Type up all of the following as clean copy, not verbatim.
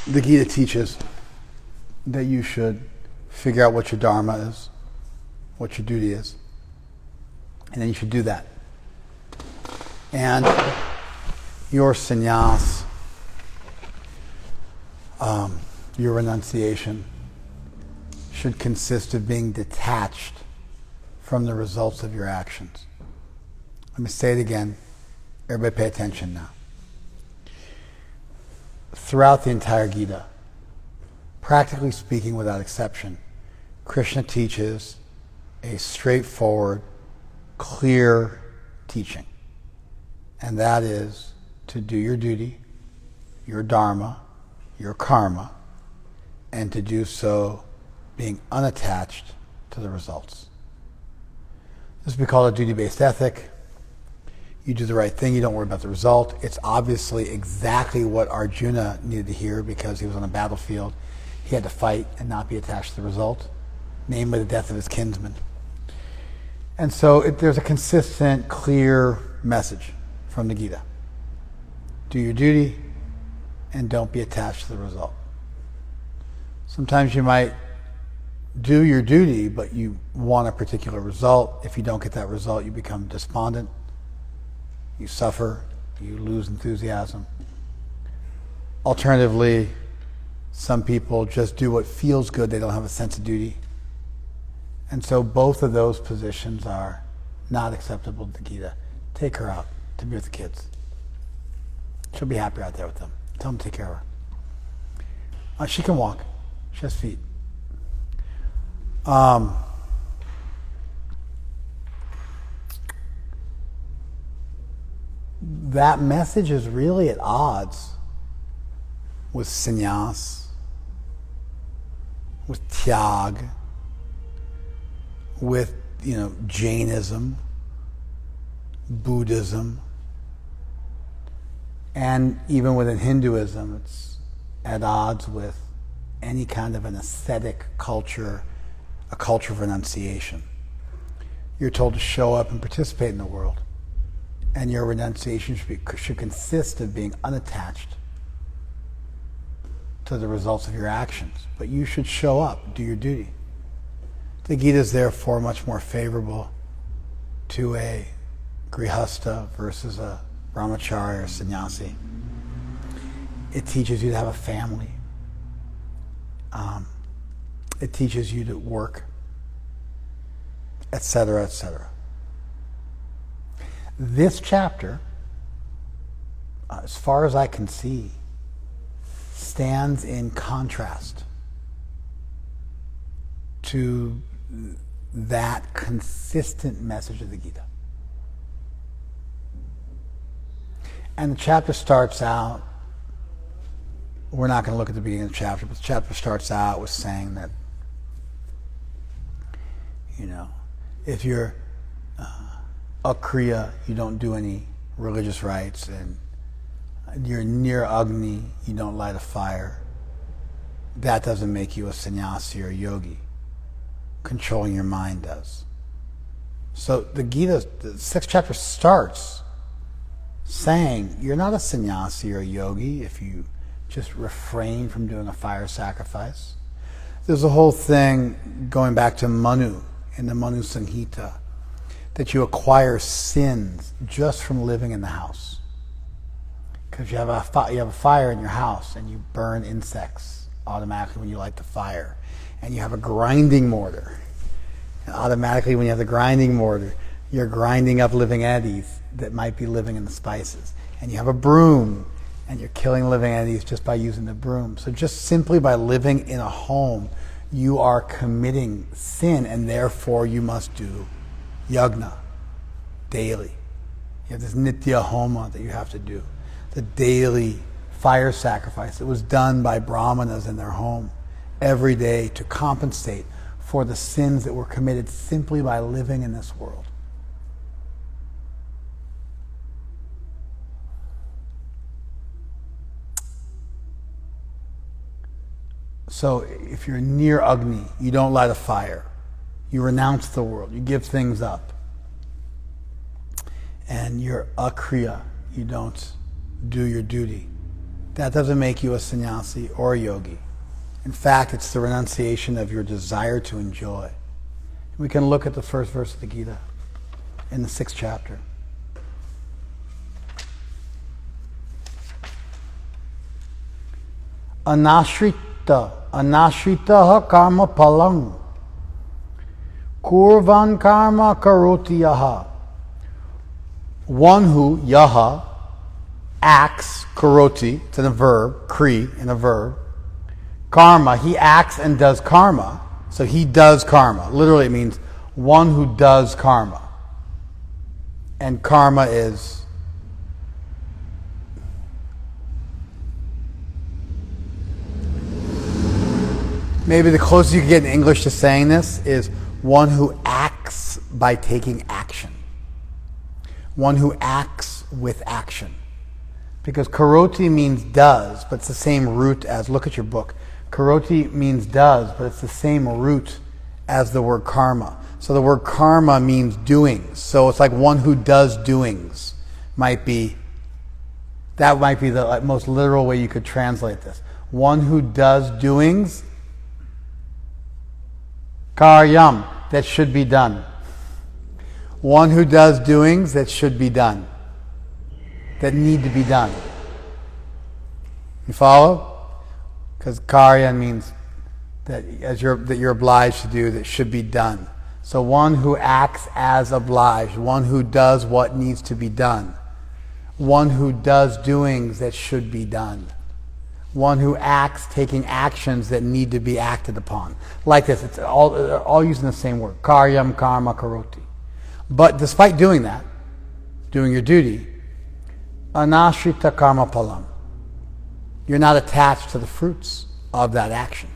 The Gita teaches that you should figure out what your dharma is, what your duty is, and then you should do that. And your sannyas, your renunciation, should consist of being detached from the results of your actions. Let me say it again. Everybody pay attention now. Throughout the entire Gita, practically speaking without exception, Krishna teaches a straightforward, clear teaching. And that is to do your duty, your dharma, your karma, and to do so being unattached to the results. This would be called a duty-based ethic. You do the right thing, you don't worry about the result. It's obviously exactly what Arjuna needed to hear because he was on a battlefield. He had to fight and not be attached to the result, namely the death of his kinsman. And so there's a consistent, clear message from the Gita. Do your duty and don't be attached to the result. Sometimes you might do your duty, but you want a particular result. If you don't get that result, you become despondent. You suffer, you lose enthusiasm. Alternatively, some people just do what feels good, they don't have a sense of duty. And so both of those positions are not acceptable to the Gita. Take her out to be with the kids. She'll be happier out there with them. Tell them to take care of her. She can walk. She has feet. That message is really at odds with sannyas, with tyag, with Jainism, Buddhism, and even within Hinduism, it's at odds with any kind of an ascetic culture, a culture of renunciation. You're told to show up and participate in the world. And your renunciation should consist of being unattached to the results of your actions. But you should show up, do your duty. The Gita is therefore much more favorable to a grihastha versus a brahmachari or sannyasi. It teaches you to have a family. It teaches you to work, etc., etc. This chapter, as far as I can see, stands in contrast to that consistent message of the Gita. And the chapter starts out, we're not going to look at the beginning of the chapter, but the chapter starts out with saying that, if you're akriya, you don't do any religious rites, and you're near Agni, you don't light a fire. That doesn't make you a sannyasi or a yogi. Controlling your mind does. So the Gita, the sixth chapter starts saying you're not a sannyasi or a yogi if you just refrain from doing a fire sacrifice. There's a whole thing going back to Manu in the Manu Samhita, that you acquire sins just from living in the house. Because you have a fire in your house and you burn insects automatically when you light the fire. And you have a grinding mortar. And automatically when you have the grinding mortar, you're grinding up living entities that might be living in the spices. And you have a broom and you're killing living entities just by using the broom. So just simply by living in a home, you are committing sin, and therefore you must do yagna daily. You have this nitya homa that you have to do. The daily fire sacrifice that was done by brahmanas in their home every day to compensate for the sins that were committed simply by living in this world. So if you're near Agni, you don't light a fire. You renounce the world. You give things up. And you're akriya. You don't do your duty. That doesn't make you a sannyasi or a yogi. In fact, it's the renunciation of your desire to enjoy. We can look at the first verse of the Gita in the 6th chapter. Anashritaha karma palang kurvan karma karoti yaha. One who, yaha, acts, karoti, it's in a verb, kri, in a verb. Karma, he acts and does karma. So he does karma. Literally it means one who does karma. And karma is maybe the closest you can get in English to saying this is one who acts by taking action. One who acts with action. Because karoti means does, but it's the same root as, look at your book. Karoti means does, but it's the same root as the word karma. So the word karma means doings. So it's like one who does doings that might be the most literal way you could translate this. One who does doings, karyam, that should be done. One who does doings that should be done, that need to be done. You follow? Because karya means that you're obliged to do, that should be done. So one who acts as obliged, one who does what needs to be done, one who does doings that should be done, one who acts taking actions that need to be acted upon. Like this, it's all using the same word, karyam karma karoti. But despite doing that, doing your duty, anashrita karma palam, you're not attached to the fruits of that action.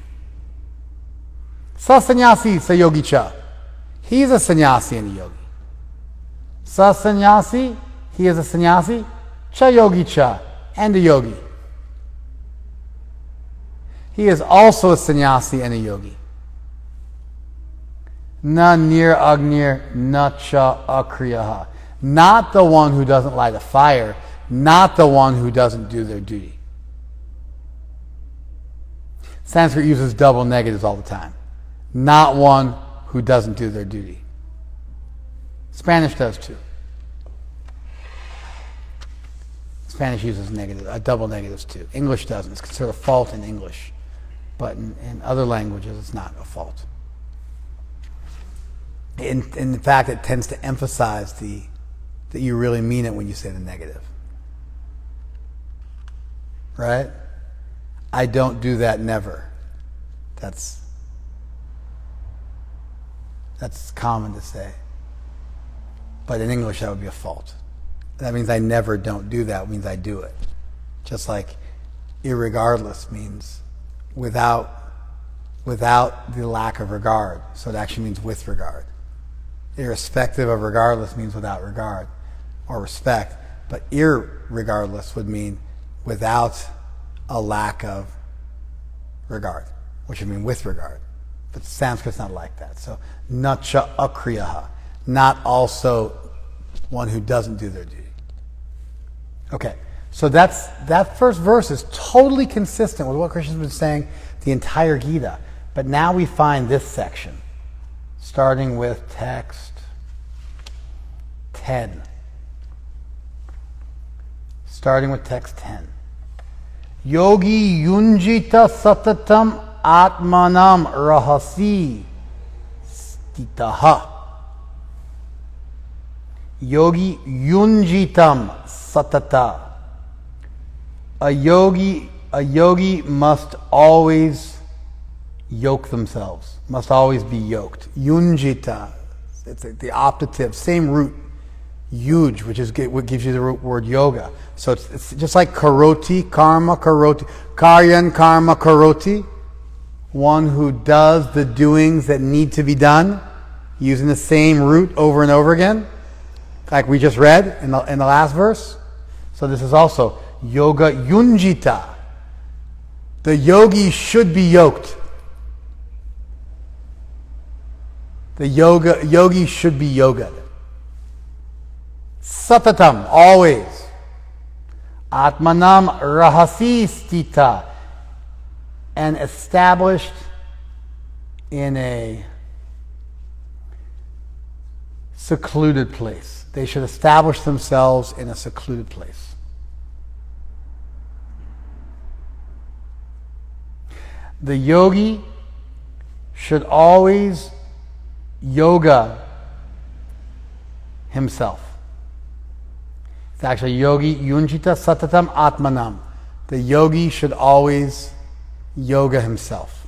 Sa sannyasi sa yogi cha. He's a sannyasi and a yogi. Sa sannyasi, he is a sannyasi, cha yogi cha, and a yogi. He is also a sannyasi and a yogi. Na nir agnir na cha akriyaha. Not the one who doesn't light a fire, not the one who doesn't do their duty. Sanskrit uses double negatives all the time. Not one who doesn't do their duty. Spanish does too. Spanish uses double negatives too. English doesn't. It's considered a fault in English. But in other languages, it's not a fault. In fact, it tends to emphasize that you really mean it when you say the negative. Right? I don't do that never. That's common to say. But in English, that would be a fault. That means I never don't do that. It means I do it. Just like irregardless means without the lack of regard. So it actually means with regard. Irrespective of regardless means without regard or respect. But irregardless would mean without a lack of regard, which would mean with regard. But Sanskrit's not like that. So, nacha akriyaha, not also one who doesn't do their duty. Okay, so that first verse is totally consistent with what Krishna's been saying the entire Gita. But now we find this section, starting with text 10. Starting with text 10. Yogi yunjita satatam atmanam rahasi stitaha. Yogi yunjitam satata. A yogi must always yoke themselves, must always be yoked. Yunjita, it's the optative, same root, yuj, which is what gives you the root word yoga. So it's just like karoti, karma karoti, karyan karma karoti, one who does the doings that need to be done, using the same root over and over again, like we just read in the last verse. So this is also yoga yunjita. The yogi should be yoked. The yogi should be yogad. Satatam, always. Atmanam rahasi stita, and established in a secluded place. They should establish themselves in a secluded place. The yogi should always yoga himself. It's actually yogi yunjita satatam atmanam. The yogi should always yoga himself.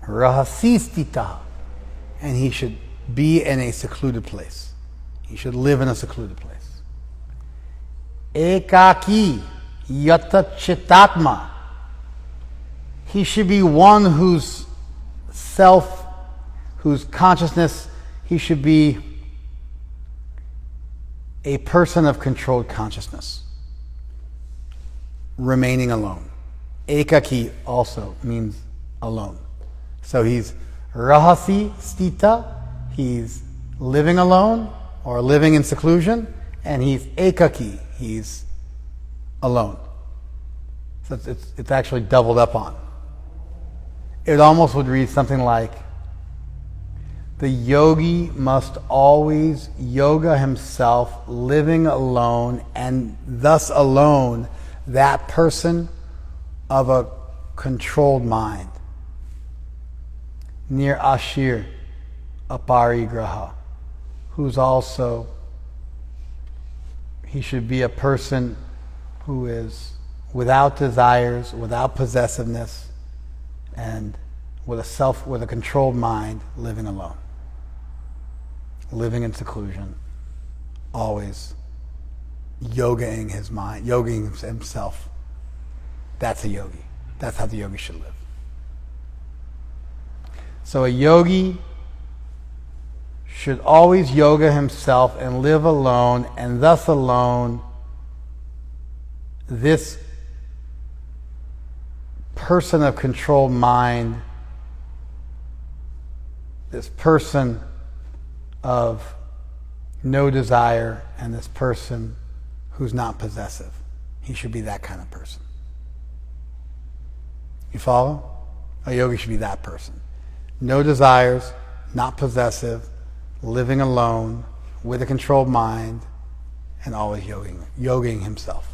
Rahasistita. And he should be in a secluded place. He should live in a secluded place. Ekaki yata chitatma. He should be one whose self, whose consciousness, he should be a person of controlled consciousness, remaining alone. Ekaki also means alone. So he's rahasi stita, he's living alone or living in seclusion, and he's ekaki, he's alone. So it's actually doubled up on. It almost would read something like, the yogi must always yoga himself, living alone, and thus alone, that person of a controlled mind. Near Ashir, aparigraha, who's also, he should be a person who is without desires, without possessiveness, and with a controlled mind, living alone. Living in seclusion, always yogaing his mind, yogaing himself. That's a yogi. That's how the yogi should live. So a yogi should always yoga himself and live alone, and thus alone, this person of controlled mind, this person of no desire, and this person who's not possessive. He should be that kind of person. You follow? A yogi should be that person. No desires, not possessive, living alone, with a controlled mind, and always yogaing himself.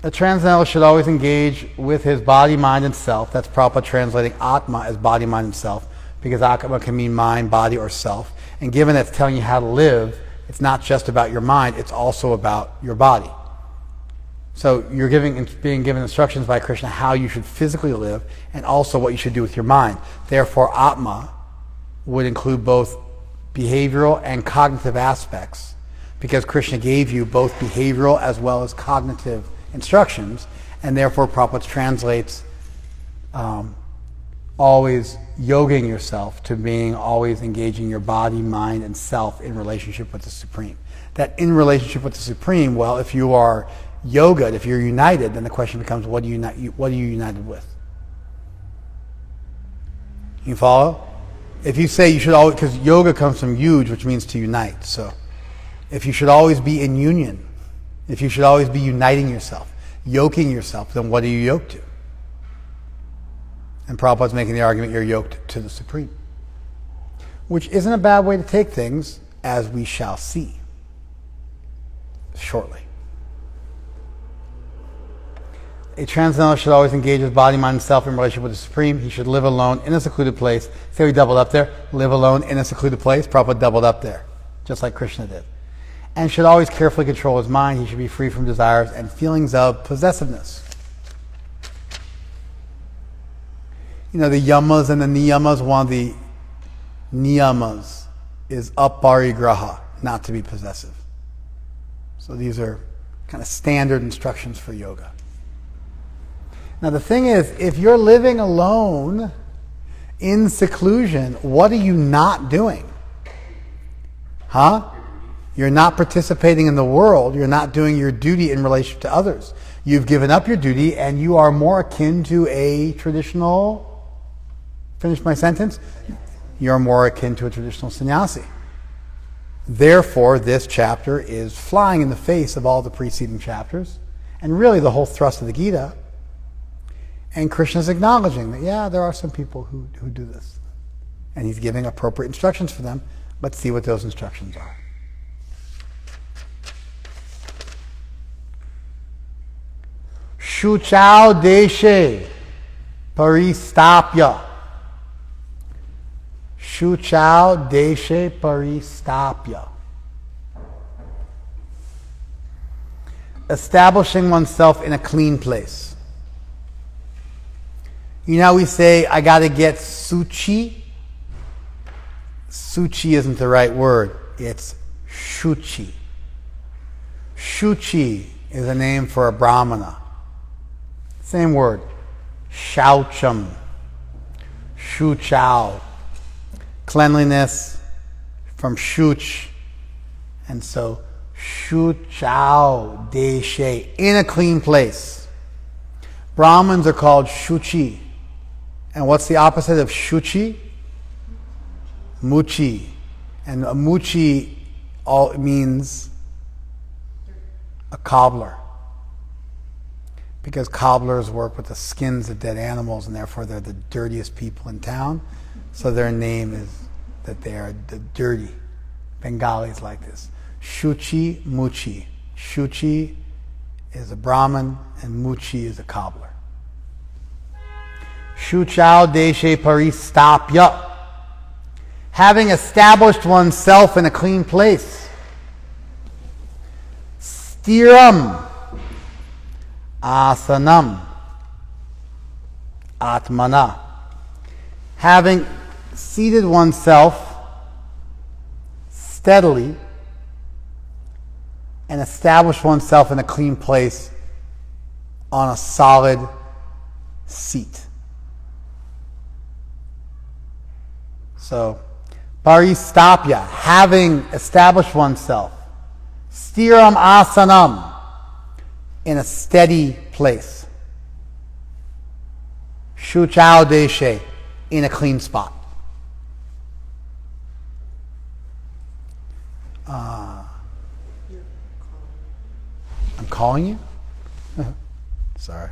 A transcendental should always engage with his body, mind, and self. That's Prabhupada translating Atma as body, mind, and self, because Atma can mean mind, body, or self. And given that it's telling you how to live, it's not just about your mind, it's also about your body. So you're being given instructions by Krishna how you should physically live, and also what you should do with your mind. Therefore, Atma would include both behavioral and cognitive aspects, because Krishna gave you both behavioral as well as cognitive instructions, and therefore Prabhupada translates always yogaing yourself to being always engaging your body, mind, and self in relationship with the Supreme. That in relationship with the Supreme, well, if you are yoga, if you're united, then the question becomes, what are you united with? You follow? If you say you should always, because yoga comes from yuj, which means to unite. So if you should always be in union, if you should always be uniting yourself, yoking yourself, then what are you yoked to? And Prabhupada's making the argument you're yoked to the Supreme, which isn't a bad way to take things, as we shall see shortly. A transcendental should always engage his body, mind, and self in relationship with the Supreme. He should live alone in a secluded place. See how he doubled up there? Live alone in a secluded place. Prabhupada doubled up there, just like Krishna did. And should always carefully control his mind. He should be free from desires and feelings of possessiveness. You know, the yamas and the niyamas, one of the niyamas is aparigraha, not to be possessive. So these are kind of standard instructions for yoga. Now the thing is, if you're living alone in seclusion, what are you not doing? Huh? You're not participating in the world. You're not doing your duty in relation to others. You've given up your duty, and you are more akin to a traditional, finish my sentence? You're more akin to a traditional sannyasi. Therefore, this chapter is flying in the face of all the preceding chapters, and really the whole thrust of the Gita. And Krishna's acknowledging that, yeah, there are some people who do this. And he's giving appropriate instructions for them. Let's see what those instructions are. Shuchau deshe paristapya. Shuchau deshe paristapya. Establishing oneself in a clean place. You know, we say, I got to get suchi. Suchi isn't the right word. It's shuchi. Shuchi is a name for a brahmana. Same word. Shaucham. Shuchau. Cleanliness from shuch. And so, shuchau deshe. In a clean place. Brahmins are called shuchi. And what's the opposite of shuchi? Muchi. And a muchi all means a cobbler. Because cobblers work with the skins of dead animals, and therefore they're the dirtiest people in town. So their name is that they are the dirty. Bengalis like this. Shuchi, muchi. Shuchi is a Brahmin, and muchi is a cobbler. Shuchau deshe paristapya. Having established oneself in a clean place. Stiram asanam atmana. Having seated oneself steadily and established oneself in a clean place on a solid seat. So, paristapya, having established oneself. Stiram asanam, in a steady place. Shuchau deshe, in a clean spot. I'm calling you? Sorry.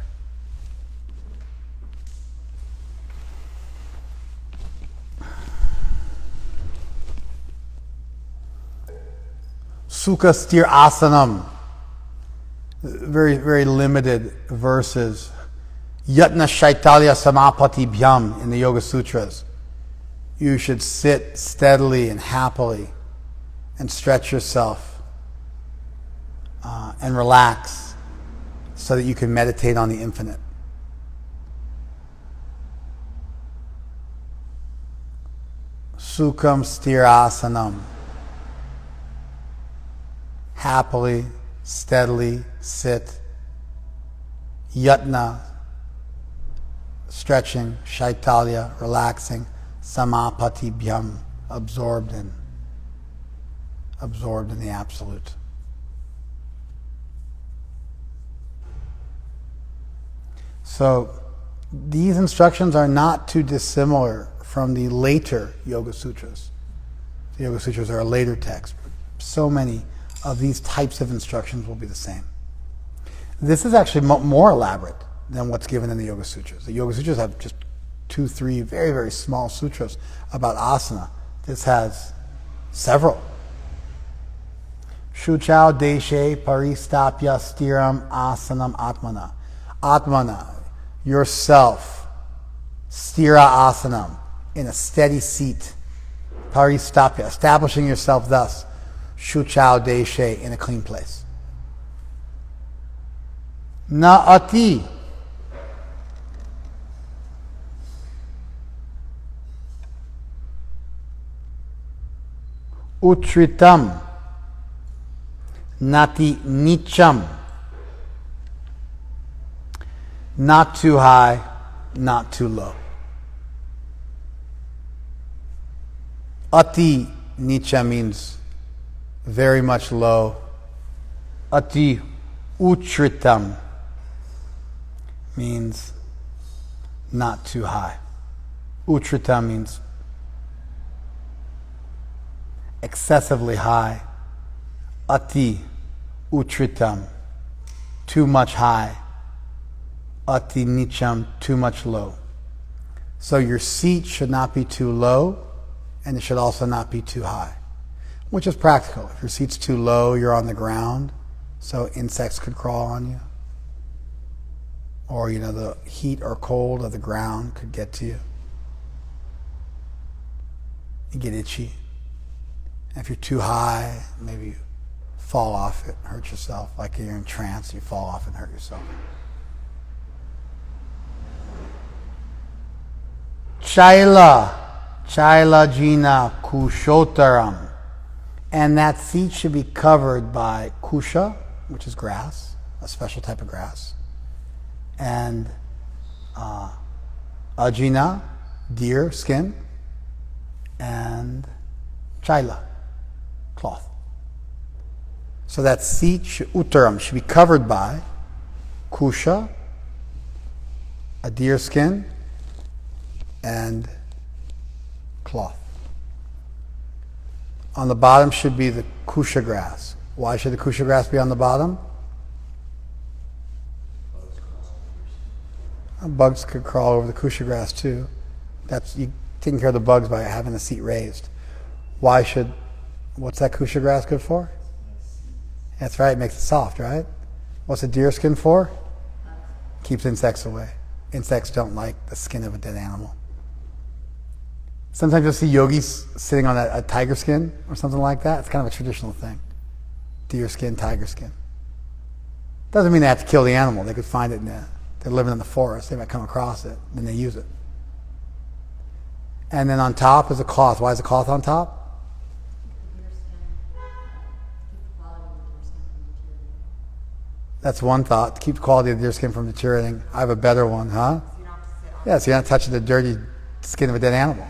Sukha sthir asanam. Very, very limited verses. Yatna Shaitalya Samapati Bhyam in the Yoga Sutras. You should sit steadily and happily and stretch yourself and relax so that you can meditate on the infinite. Sukham sthirasanam. Happily, steadily sit. Yatna, stretching. Shaitalya, relaxing. Samapati bhyam, absorbed in the absolute. So these instructions are not too dissimilar from the later Yoga Sutras. The Yoga Sutras are a later text. So many of these types of instructions will be the same. This is actually more elaborate than what's given in the Yoga Sutras. The Yoga Sutras have just 2, 3 very, very small sutras about asana. This has several. Shuchau deshe paristapya stiram asanam atmana. Atmana, yourself. Stira asanam, in a steady seat. Paristapya, establishing yourself thus. Shuchau deshe, in a clean place. Na ati. Utritam. Nati nicham. Not too high, not too low. Ati nicha means very much low. Ati utritam means not too high. Utritam means excessively high. Ati utritam, too much high. Ati nicham, too much low. So your seat should not be too low, and it should also not be too high, which is practical. If your seat's too low, you're on the ground, so insects could crawl on you. Or, the heat or cold of the ground could get to you. You get itchy. And if you're too high, maybe you fall off it, hurt yourself. Like you're in trance, you fall off and hurt yourself. Chaila jina kushotaram. And that seat should be covered by kusha, which is grass, a special type of grass. And ajina, deer skin, and chaila, cloth. So that seat, uttaram, should be covered by kusha, a deer skin, and cloth. On the bottom should be the kusha grass. Why should the kusha grass be on the bottom? Bugs could crawl over the kusha grass too. That's you taking care of the bugs by having the seat raised. What's that kusha grass good for? That's right, it makes it soft, right? What's a deer skin for? Keeps insects away. Insects don't like the skin of a dead animal. Sometimes you'll see yogis sitting on a tiger skin or something like that. It's kind of a traditional thing. Deer skin, tiger skin. Doesn't mean they have to kill the animal. They could find it they're living in the forest. They might come across it, then they use it. And then on top is a cloth. Why is the cloth on top? That's one thought, to keep the quality of the deer skin from deteriorating. I have a better one, huh? Yeah, so you're not touching the dirty skin of a dead animal.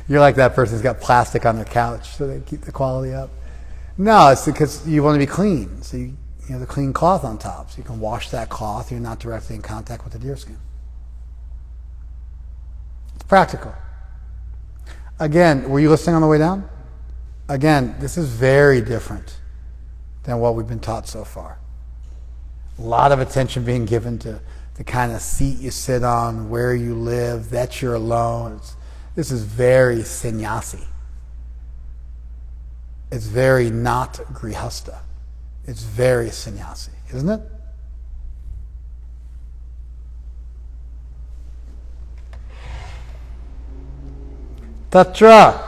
You're like that person who's got plastic on their couch, so they keep the quality up. No, it's because you want to be clean. So you have the clean cloth on top, so you can wash that cloth. You're not directly in contact with the deer skin. It's practical. Again, were you listening on the way down? Again, this is very different than what we've been taught so far. A lot of attention being given to the kind of seat you sit on, where you live, that you're alone. This is very sannyasi. It's very not grihasta. It's very sannyasi, isn't it? Tatra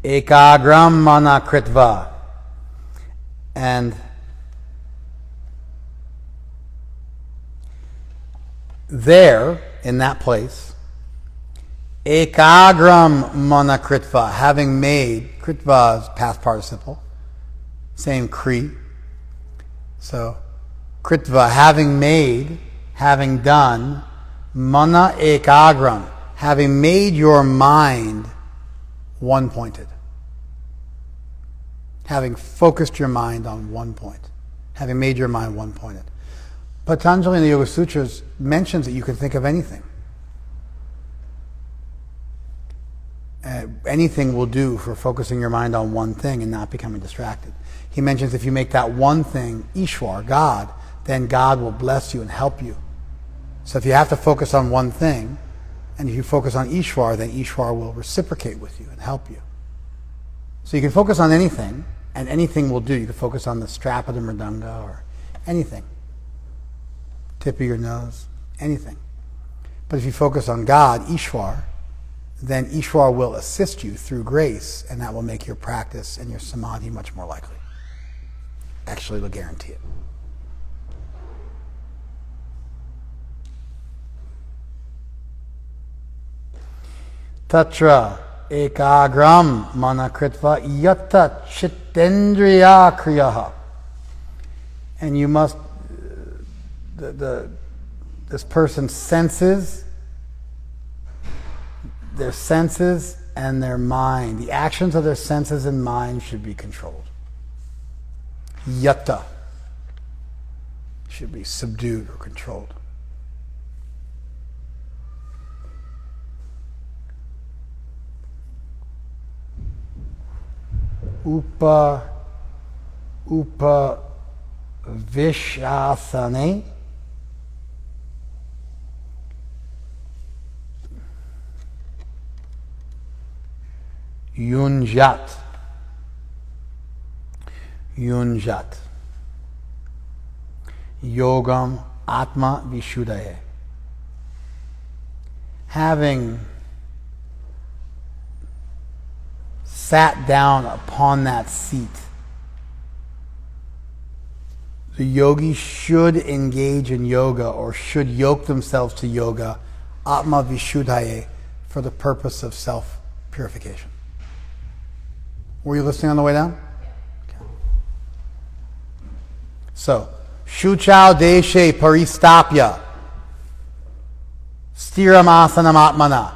ekagram mana kritva. And there, in that place, ekagram mana kritva, having made, kritva is past participle, same kri. So, kritva, having made, having done, mana ekagram, having made your mind one-pointed. Having focused your mind on one point. Having made your mind one-pointed. Patanjali in the Yoga Sutras mentions that you can think of anything. Anything will do for focusing your mind on one thing and not becoming distracted. He mentions if you make that one thing Ishwar, God, then God will bless you and help you. So if you have to focus on one thing, and if you focus on Ishwar, then Ishwar will reciprocate with you and help you. So you can focus on anything, and anything will do. You can focus on the strap of the mridanga or anything. Tip of your nose, anything. But if you focus on God, Ishwar, then Ishwar will assist you through grace, and that will make your practice and your samadhi much more likely. Actually, it'll guarantee it. Tatra ekagram manakritva yatta chittendriya kriyaha. And you must, this person's senses, their senses and their mind, the actions of their senses and mind should be controlled. Yatta should be subdued or controlled. Vishasane. Yunjat. Yogam Atma Vishuddhaye. Having sat down upon that seat, the yogi should engage in yoga or should yoke themselves to yoga, Atma Vishuddhaye, for the purpose of self-purification. Were you listening on the way down? Okay. So, Shuchau Deshe Paristapya Sthiramasanam Atmana.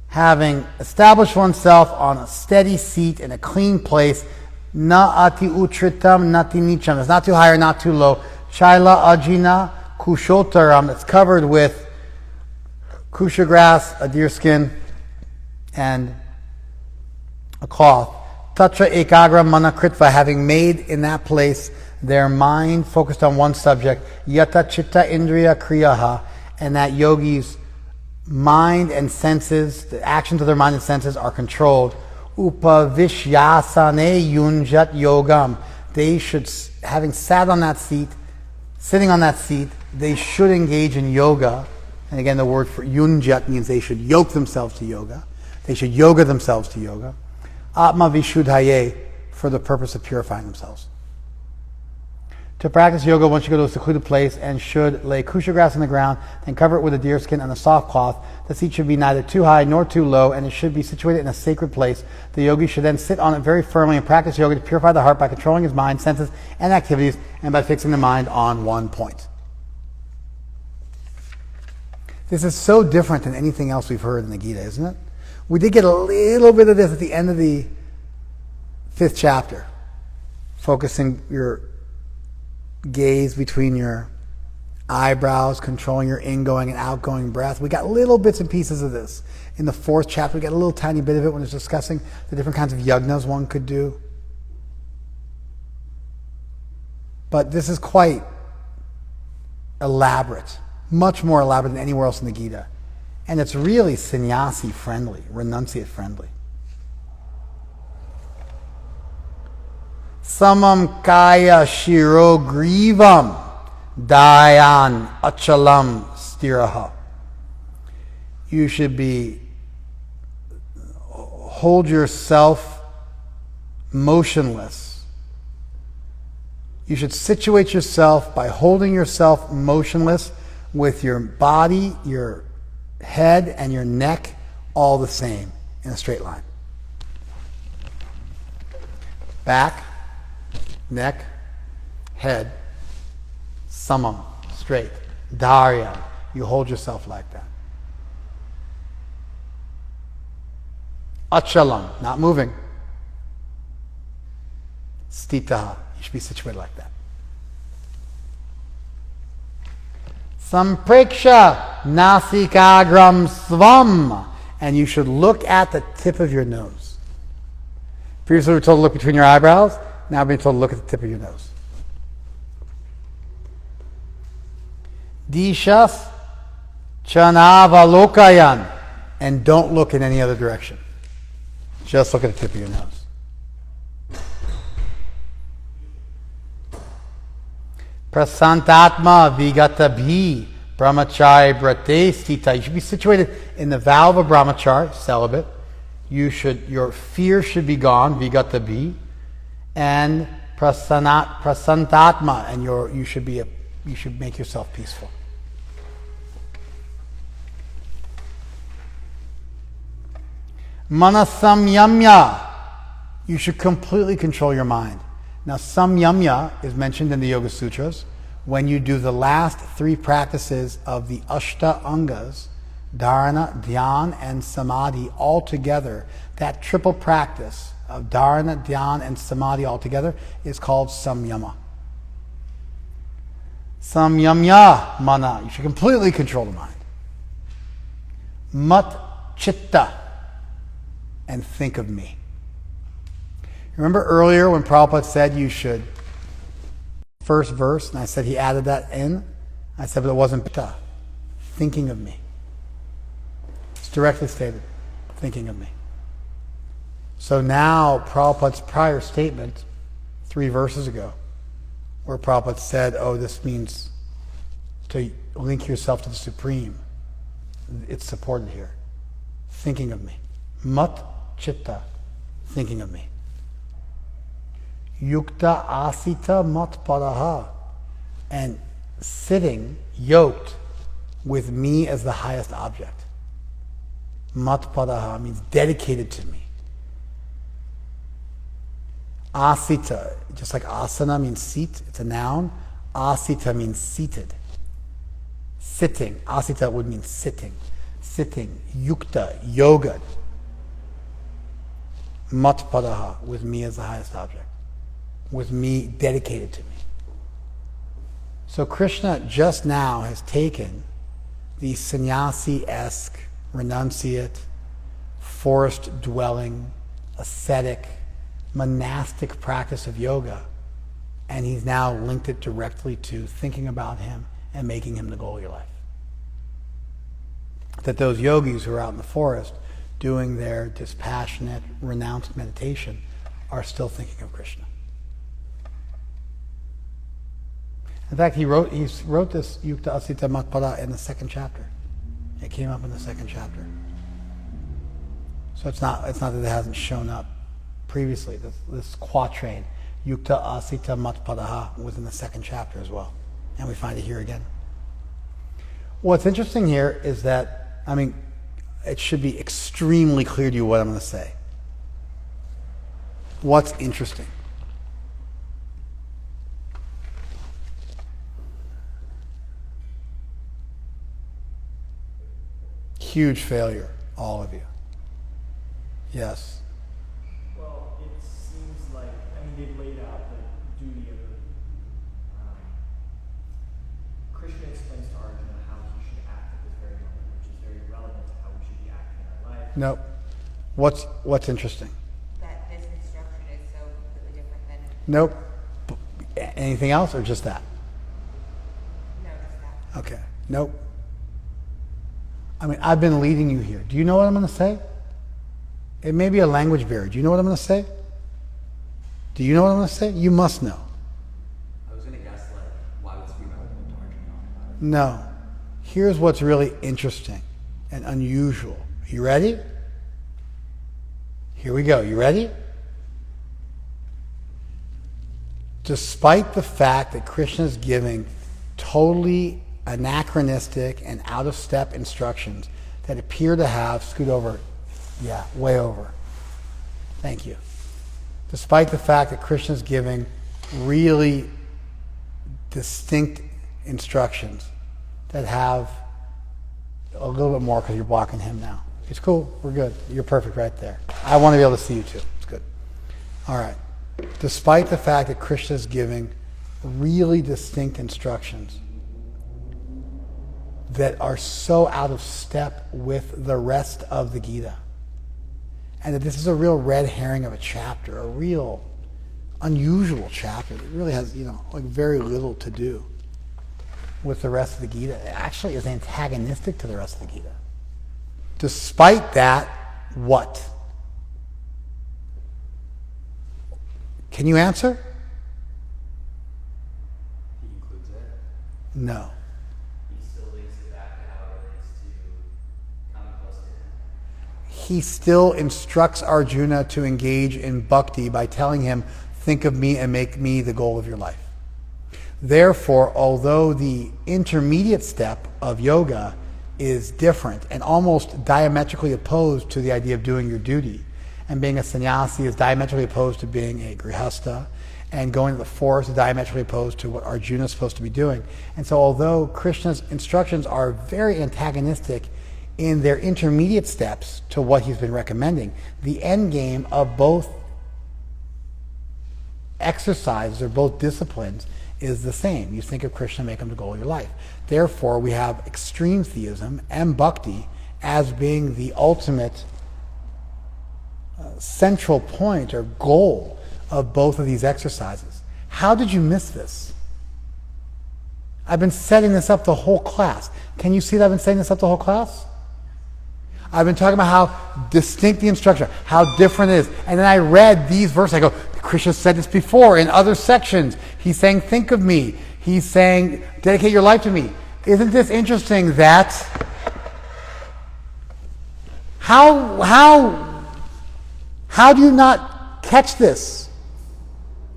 Having established oneself on a steady seat in a clean place, na ati utritam nati nicham. It's not too high or not too low. Chaila ajina kushotaram. It's covered with kusha grass, a deer skin, and a cloth. Tatra ekagra manakritva. Having made in that place their mind focused on one subject. Yata chitta indriya kriyaha. And that yogi's mind and senses, the actions of their mind and senses are controlled. Upavishyasane yunjat yogam. They should, having sat on that seat, sitting on that seat, they should engage in yoga. And again, the word for yunjat means they should yoke themselves to yoga. They should yoga themselves to yoga. Atma vishuddhaye, for the purpose of purifying themselves. To practice yoga, one should go to a secluded place and should lay kusha grass on the ground and cover it with a deer skin and a soft cloth. The seat should be neither too high nor too low, and it should be situated in a sacred place. The yogi should then sit on it very firmly and practice yoga to purify the heart by controlling his mind, senses, and activities, and by fixing the mind on one point. This is so different than anything else we've heard in the Gita, isn't it? We did get a little bit of this at the end of the 5th chapter, focusing your gaze between your eyebrows, controlling your ingoing and outgoing breath. We got little bits and pieces of this. In the 4th chapter, we got a little tiny bit of it when it's discussing the different kinds of yagnas one could do. But this is quite elaborate, much more elaborate than anywhere else in the Gita. And it's really sannyasi friendly, renunciate friendly. Samam kaya shiro grivam dayan achalam stiraha. You should hold yourself motionless. You should situate yourself by holding yourself motionless with your body, your head, and your neck all the same in a straight line. Back, neck, head, samam, straight. Dharya, you hold yourself like that. Achalam, not moving. Stitaha, you should be situated like that. Sampreksha nasikagram svam, and you should look at the tip of your nose. Previously we were told to look between your eyebrows. Now we're being told to look at the tip of your nose. Dishas chanavalokayan, and don't look in any other direction. Just look at the tip of your nose. Prasantatma vigatabhi brahmachari brate stita. You should be situated in the vow of a brahmachari, celibate. Your fear should be gone, vigatabhi, and prasantatma, and you should make yourself peaceful. Manasamyamya, you should completely control your mind. Now, samyamya is mentioned in the Yoga Sutras when you do the last 3 practices of the Ashta Angas, Dharana, Dhyan, and Samadhi all together. That triple practice of Dharana, Dhyan, and Samadhi all together is called samyama. Samyamya mana, you should completely control the mind. Mat chitta, and think of me. Remember earlier when Prabhupada said you should, first verse, and I said he added that in? I said, but it wasn't pita, thinking of me. It's directly stated, thinking of me. So now Prabhupada's prior statement, 3 verses ago, where Prabhupada said, oh, this means to link yourself to the Supreme. It's supported here. Thinking of me. Mat chitta, thinking of me. Yukta asita mat padaha, and sitting, yoked, with me as the highest object. Mat padaha means dedicated to me. Asita, just like asana means seat, it's a noun. Asita means seated. Sitting. Asita would mean sitting. Sitting. Yukta, yoga. Mat padaha, with me as the highest object. With me dedicated to me. So Krishna just now has taken the sannyasi-esque, renunciate, forest-dwelling, ascetic, monastic practice of yoga, and he's now linked it directly to thinking about him and making him the goal of your life. That those yogis who are out in the forest doing their dispassionate, renounced meditation are still thinking of Krishna. In fact, he wrote this Yukta Asita Matpada in the 2nd chapter. It came up in the 2nd chapter. So it's not that it hasn't shown up previously. This quatrain, Yukta Asita Matpadaha, was in the 2nd chapter as well. And we find it here again. What's interesting here is that, it should be extremely clear to you what I'm going to say. What's interesting? Huge failure, all of you. Yes. Well, it seems like, they've laid out the duty of Krishna explains to Arjuna how he should act at this very moment, which is very relevant to how we should be acting in our life. Nope. What's interesting? That this instruction is so completely different than... Nope. Anything else or just that? No, just that. Okay. Nope. I've been leading you here. Do you know what I'm going to say? It may be a language barrier. Do you know what I'm going to say? Do you know what I'm going to say? You must know. I was going to guess, why would this be relevant to Arjuna? No. Here's what's really interesting and unusual. You ready? Here we go. You ready? Despite the fact that Krishna is giving totally anachronistic and out-of-step instructions that appear to have, scoot over, yeah, way over. Thank you. Despite the fact that Krishna is giving really distinct instructions that have a little bit more because you're blocking him now. It's cool. We're good. You're perfect right there. I want to be able to see you too. It's good. All right. Despite the fact that Krishna is giving really distinct instructions that are so out of step with the rest of the Gita, and that this is a real red herring of a chapter, a real unusual chapter that really has, very little to do with the rest of the Gita. It actually is antagonistic to the rest of the Gita. Despite that, what? Can you answer? He includes it. No. He still links it back to how it relates to coming close to him. He still instructs Arjuna to engage in bhakti by telling him, think of me and make me the goal of your life. Therefore, although the intermediate step of yoga is different and almost diametrically opposed to the idea of doing your duty, and being a sannyasi is diametrically opposed to being a grihasta, and going to the forest is diametrically opposed to what Arjuna is supposed to be doing. And so although Krishna's instructions are very antagonistic in their intermediate steps to what he's been recommending, the end game of both exercises or both disciplines is the same. You think of Krishna, make him the goal of your life. Therefore, we have extreme theism and bhakti as being the ultimate central point or goal of both of these exercises. How did you miss this? I've been setting this up the whole class. Can you see that I've been setting this up the whole class? I've been talking about how distinct the instruction, how different it is. And then I read these verses. I go, Krishna said this before in other sections. He's saying, think of me. He's saying, dedicate your life to me. Isn't this interesting that how do you not catch this?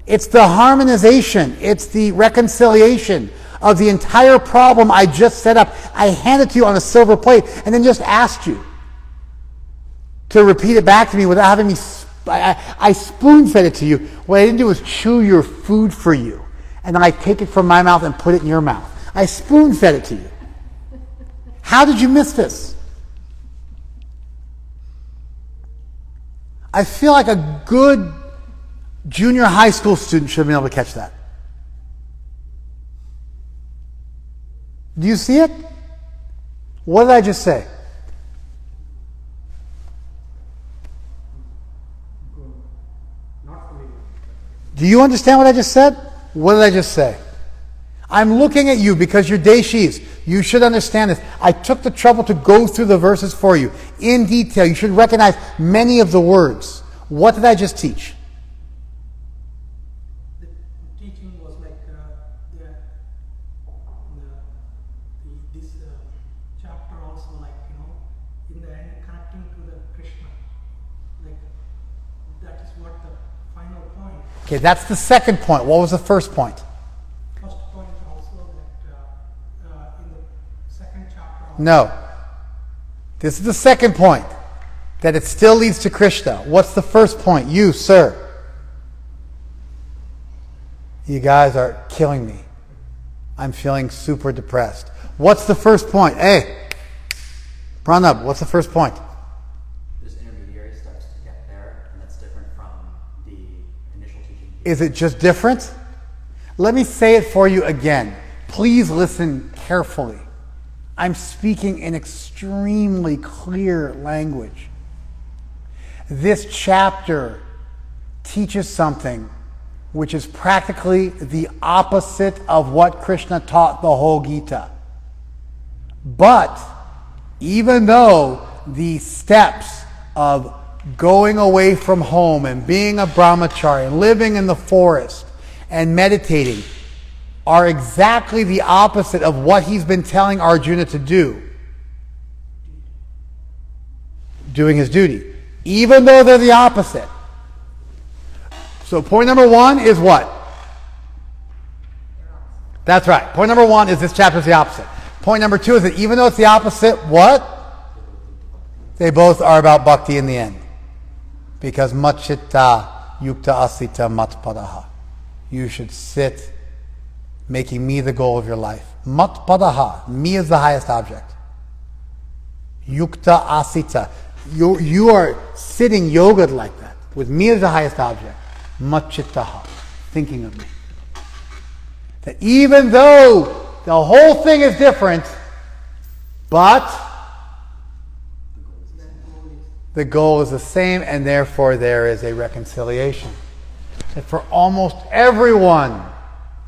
It's the harmonization. It's the reconciliation of the entire problem I just set up. I handed it to you on a silver plate and then just asked you to repeat it back to me without having me. I spoon-fed it to you. What I didn't do was chew your food for you. And then I take it from my mouth and put it in your mouth. I spoon-fed it to you. How did you miss this? I feel like a good junior high school student should have been able to catch that. Do you see it? What did I just say? Do you understand what I just said? What did I just say? I'm looking at you because you're Deshis. You should understand this. I took the trouble to go through the verses for you in detail. You should recognize many of the words. What did I just teach? The teaching was like this chapter also, like, in the end, connecting to the Krishna. Like, that is what the final point. Okay, that's the second point. What was the first point? First point also that in the second chapter. No. This is the second point. That it still leads to Krishna. What's the first point? You, sir. You guys are killing me. I'm feeling super depressed. What's the first point? Hey, Pranab, what's the first point? There's intermediary steps to get there, and that's different from the initial teaching. Is it just different? Let me say it for you again. Please listen carefully. I'm speaking in extremely clear language. This chapter teaches something which is practically the opposite of what Krishna taught the whole Gita. But even though the steps of going away from home and being a brahmachari and living in the forest and meditating are exactly the opposite of what he's been telling Arjuna to do, doing his duty, even though they're the opposite. So point number one is what? That's right. Point number one is this chapter is the opposite. Point number two is that even though it's the opposite, what? They both are about bhakti in the end. Because machitta yukta asita matpadaha. You should sit making me the goal of your life. Matpadaha. Me is the highest object. Yukta asita. You are sitting yoga like that. With me as the highest object. Machittaha. Thinking of me. That even though the whole thing is different, but the goal is the same, and therefore there is a reconciliation. That for almost everyone,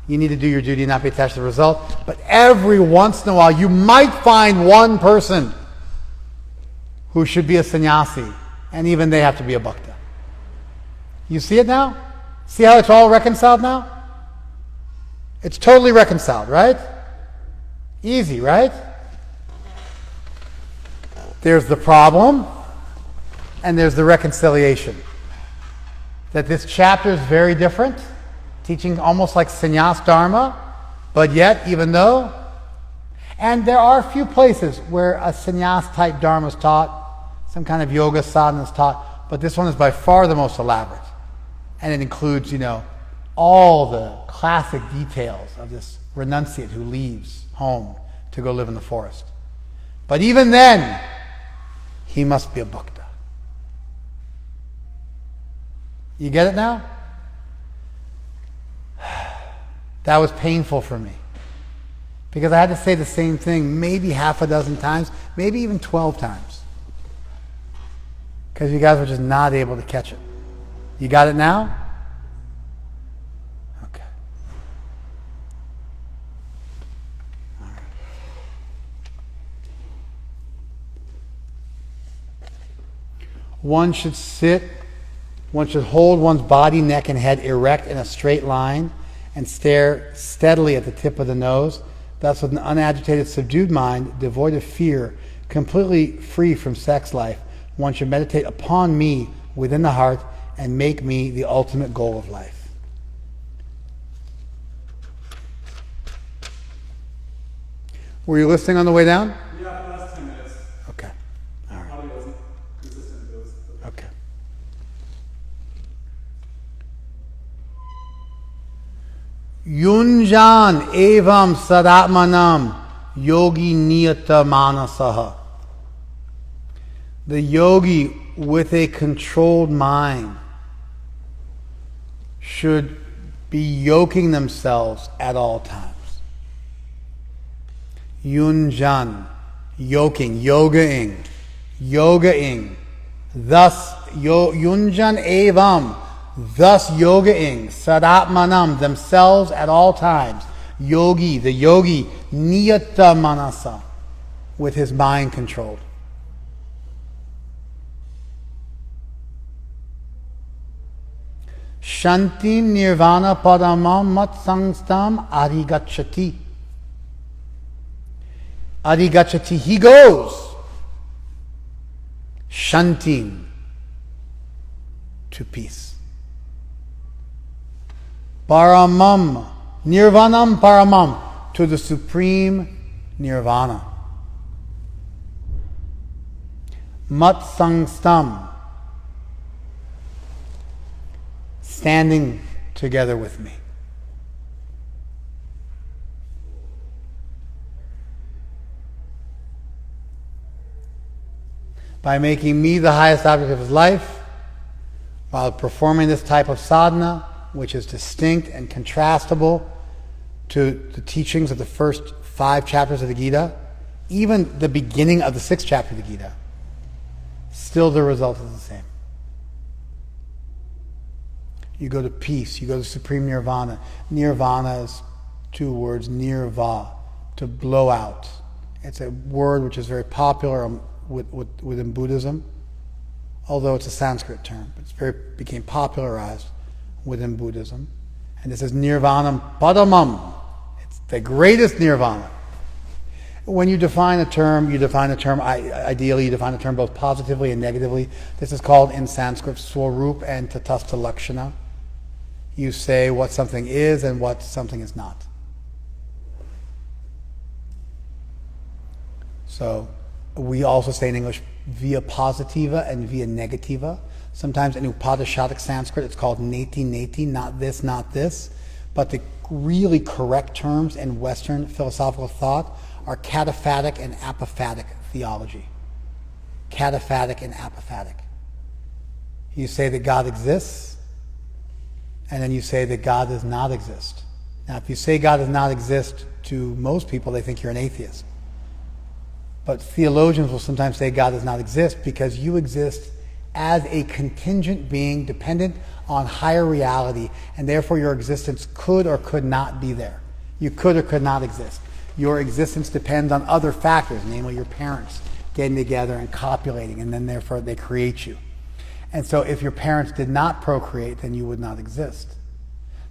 you need to do your duty and not be attached to the result, but every once in a while you might find one person who should be a sannyasi, and even they have to be a bhakta. You see it now? See how it's all reconciled now? It's totally reconciled, right? Easy, right? There's the problem, and there's the reconciliation. That this chapter is very different, teaching almost like sannyas dharma, but yet, even though, and there are a few places where a sannyas type dharma is taught, some kind of yoga sadhana is taught, but this one is by far the most elaborate. And it includes, all the classic details of this renunciate who leaves home to go live in the forest. But even then, he must be a bhakta. You get it now? That was painful for me. Because I had to say the same thing maybe half a dozen times, maybe even 12 times. Because you guys were just not able to catch it. You got it now? One should sit, one should hold one's body, neck, and head erect in a straight line and stare steadily at the tip of the nose. Thus, with an unagitated, subdued mind, devoid of fear, completely free from sex life, one should meditate upon me within the heart and make me the ultimate goal of life. Were you listening on the way down? Yeah, for the last 10 minutes. Okay. All right. Audio wasn't consistent. It was Okay. Yunjan evam sadatmanam yogi niyata manasaha. The yogi with a controlled mind should be yoking themselves at all times. Yunjan, yoking, yogaing. Thus, yunjan evam, thus yogaing, sadatmanam, themselves at all times. Yogi, the yogi, niyata manasa, with his mind controlled. Shanti nirvana padamam mat sangstam adhigachati. Adhigachati, he goes. Shantim, to peace. Paramam, nirvanam paramam, to the supreme nirvana. Mat sangstam, standing together with me. By making me the highest object of his life, while performing this type of sadhana, which is distinct and contrastable to the teachings of the first 5 chapters of the Gita, even the beginning of the 6th chapter of the Gita, still the result is the same. You go to peace, you go to supreme nirvana. Nirvana is 2 words, nirva, to blow out. It's a word which is very popular within Buddhism, although it's a Sanskrit term. It became popularized within Buddhism. And this is nirvanam padamam. It's the greatest nirvana. When you define a term, ideally you define a term both positively and negatively. This is called in Sanskrit swarup and tatastha lakshana. You say what something is and what something is not. So we also say in English via positiva and via negativa. Sometimes in Upanishadic Sanskrit it's called neti neti, not this. But the really correct terms in Western philosophical thought are cataphatic and apophatic theology. Cataphatic and apophatic. You say that God exists, and then you say that God does not exist. Now, if you say God does not exist, to most people, they think you're an atheist. But theologians will sometimes say God does not exist because you exist as a contingent being dependent on higher reality, and therefore your existence could or could not be there. You could or could not exist. Your existence depends on other factors, namely your parents getting together and copulating, and then therefore they create you. And so if your parents did not procreate, then you would not exist.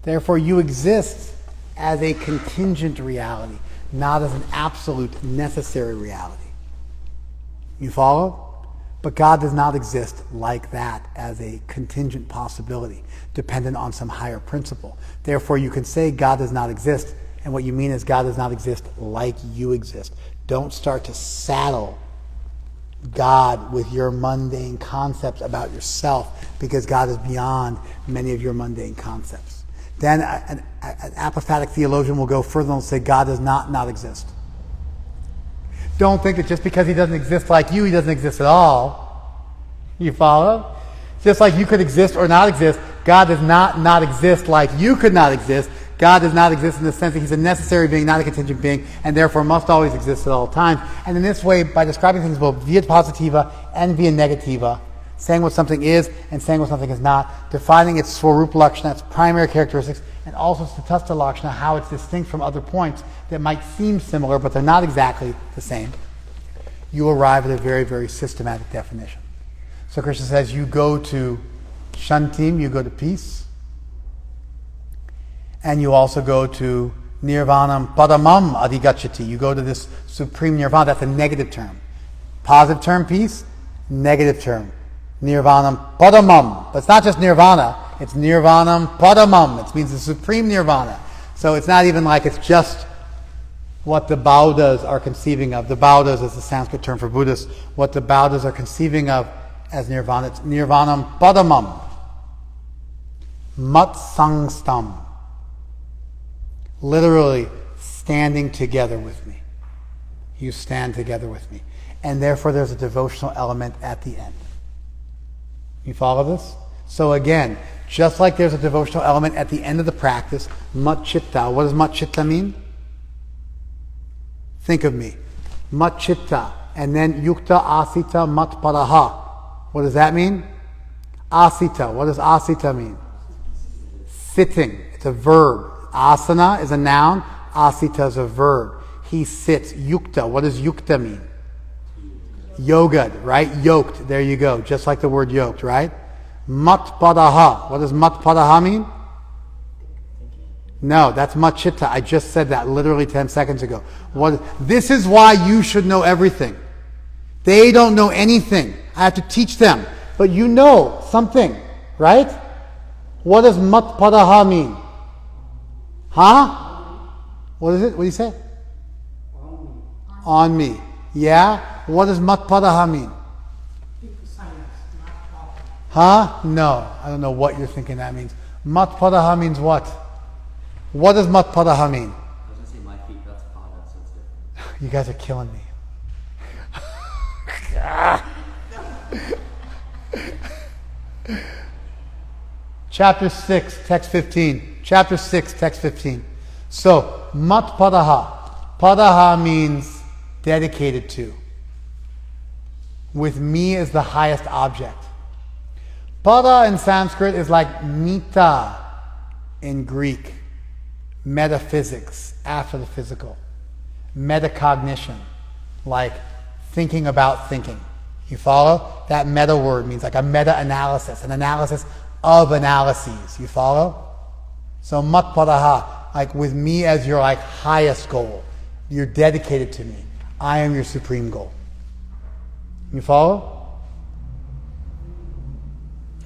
Therefore you exist as a contingent reality, not as an absolute necessary reality. You follow? But God does not exist like that as a contingent possibility, dependent on some higher principle. Therefore, you can say God does not exist, and what you mean is God does not exist like you exist. Don't start to saddle God with your mundane concepts about yourself, because God is beyond many of your mundane concepts. Then an apophatic theologian will go further and say God does not exist. Don't think that just because he doesn't exist like you, he doesn't exist at all. You follow? Just like you could exist or not exist, God does not exist like you could not exist. God does not exist in the sense that he's a necessary being, not a contingent being, and therefore must always exist at all times. And in this way, by describing things both via positiva and via negativa, saying what something is and saying what something is not, defining its swarup lakshana, its primary characteristics, and also its tatastha lakshana, how it's distinct from other points that might seem similar, but they're not exactly the same, you arrive at a very, very systematic definition. So Krishna says, you go to Shantim, you go to peace. And you also go to Nirvanam Padamam Adhigachati. You go to this supreme nirvana. That's a negative term. Positive term, peace. Negative term, Nirvanam Padamam. But it's not just nirvana. It's Nirvanam Padamam. It means the supreme nirvana. So it's not even like it's just what the Baudas are conceiving of. The Baudas is the Sanskrit term for Buddhists. What the Baudas are conceiving of as nirvana. It's Nirvanam Padamam. Mat Sangstam. Literally standing together with me. You stand together with me. And therefore there's a devotional element at the end. You follow this? So again, just like there's a devotional element at the end of the practice, mat chitta. What does mat chitta mean? Think of me. Mat chitta. And then yukta asita mat paraha. What does that mean? Asita. What does asita mean? Sitting. It's a verb. Asana is a noun. Asita is a verb. He sits. Yukta. What does yukta mean? Yoga, right? Yoked. There you go. Just like the word yoked, right? Mat padaha. What does mat padaha mean? No, that's mat chitta. I just said that literally 10 seconds ago. This is why you should know everything. They don't know anything. I have to teach them. But you know something, right? What does mat padaha mean? Huh? What is it? What do you say? On me. Yeah? What does mat padaha mean? Huh? No. I don't know what you're thinking that means. Mat padaha means what? What does mat padaha mean? I was going to say my feet, that's pada, so it's different. You guys are killing me. Chapter 6, text 15. Chapter 6, text 15. So, mat padaha. Padaha means dedicated to. With me is the highest object. Pada in Sanskrit is like mita in Greek. Metaphysics, after the physical. Metacognition, like thinking about thinking. You follow? That meta word means like a meta-analysis, an analysis of analyses. You follow? So mat padaha, like with me as your like highest goal. You're dedicated to me. I am your supreme goal. You follow?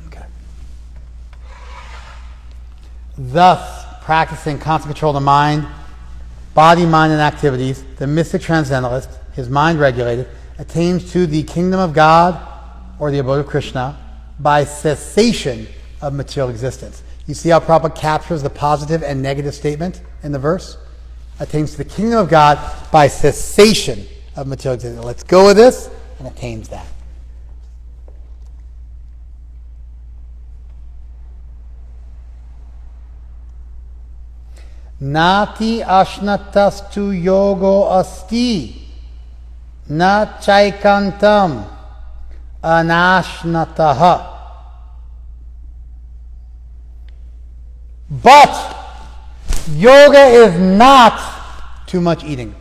Okay. Thus, practicing constant control of the mind, body, mind, and activities, the mystic transcendentalist, his mind regulated, attains to the kingdom of God or the abode of Krishna by cessation of material existence. You see how Prabhupada captures the positive and negative statement in the verse? Attains to the kingdom of God by cessation of material existence. Let's go with this, and attains that. Nati ashnatastu yogo asti na chaikantam anashnataha. But yoga is not too much eating.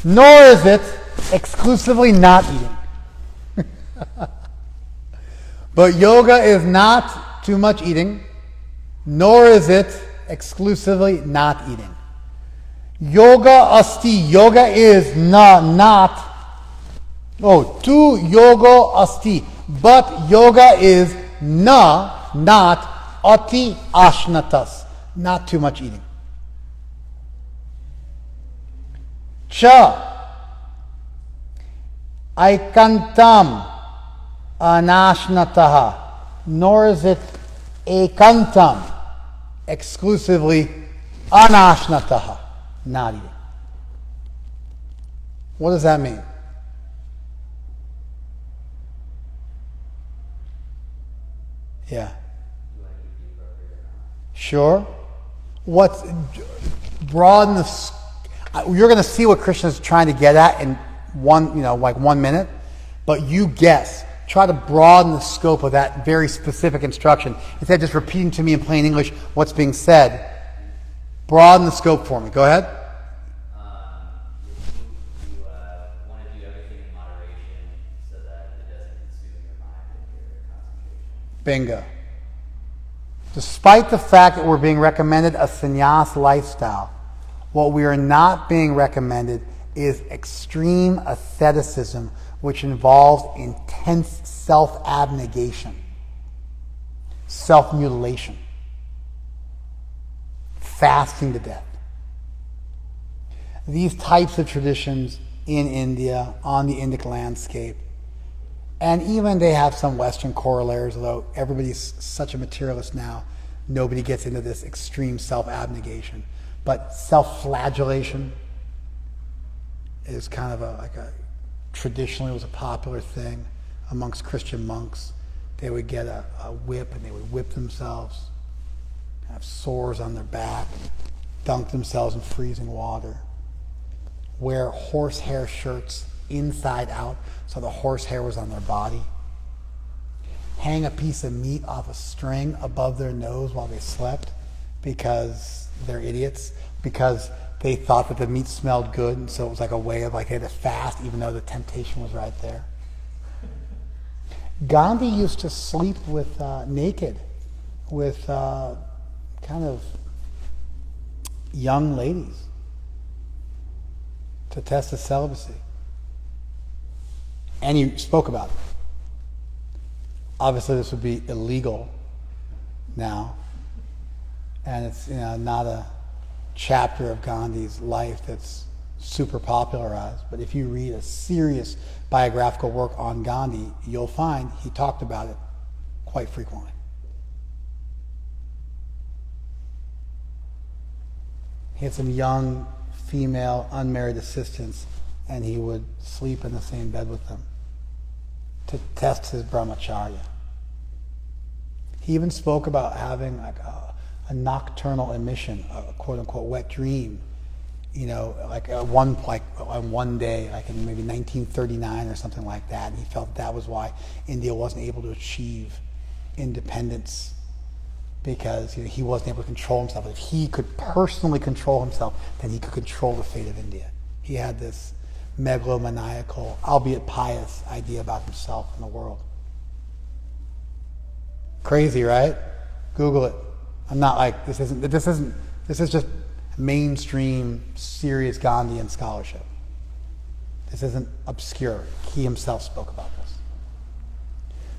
Nor is it exclusively not eating. But yoga is not too much eating, nor is it exclusively not eating. Yoga asti, yoga is not. Tu yoga asti, but yoga is not ati ashnatas, not too much eating. Cha aikantam anashnataha, nor is it ekantam, exclusively anashnataha, not eating. What does that mean? Yeah. Sure. What's broaden the? You're going to see what Krishna's trying to get at in 1 minute, but you guess. Try to broaden the scope of that very specific instruction instead of just repeating to me in plain English what's being said. Broaden the scope for me. Go ahead. You want to do everything in moderation, Bingo. Despite the fact that we're being recommended a sannyas lifestyle, what we are not being recommended is extreme asceticism, which involves intense self-abnegation, self-mutilation, fasting to death. These types of traditions in India, on the Indic landscape, and even they have some Western corollaries, although everybody's such a materialist now, nobody gets into this extreme self-abnegation. But self-flagellation is kind of traditionally was a popular thing amongst Christian monks. They would get a whip and they would whip themselves, have sores on their back, dunk themselves in freezing water, wear horsehair shirts inside out so the horsehair was on their body, hang a piece of meat off a string above their nose while they slept because they're idiots, because they thought that the meat smelled good, and so it was like a way of like they had to fast even though the temptation was right there. Gandhi used to sleep with naked with kind of young ladies to test his celibacy. And he spoke about it. Obviously this would be illegal now, and it's not a chapter of Gandhi's life that's super popularized, but if you read a serious biographical work on Gandhi, you'll find he talked about it quite frequently. He had some young female unmarried assistants, and he would sleep in the same bed with them to test his brahmacharya. He even spoke about having like a nocturnal emission, a quote-unquote wet dream, on one day, like in maybe 1939 or something like that, and he felt that was why India wasn't able to achieve independence, because he wasn't able to control himself. If he could personally control himself, then he could control the fate of India. He had this megalomaniacal, albeit pious, idea about himself and the world. Crazy, right? Google it. I'm not like, this is just mainstream, serious Gandhian scholarship. This isn't obscure. He himself spoke about this.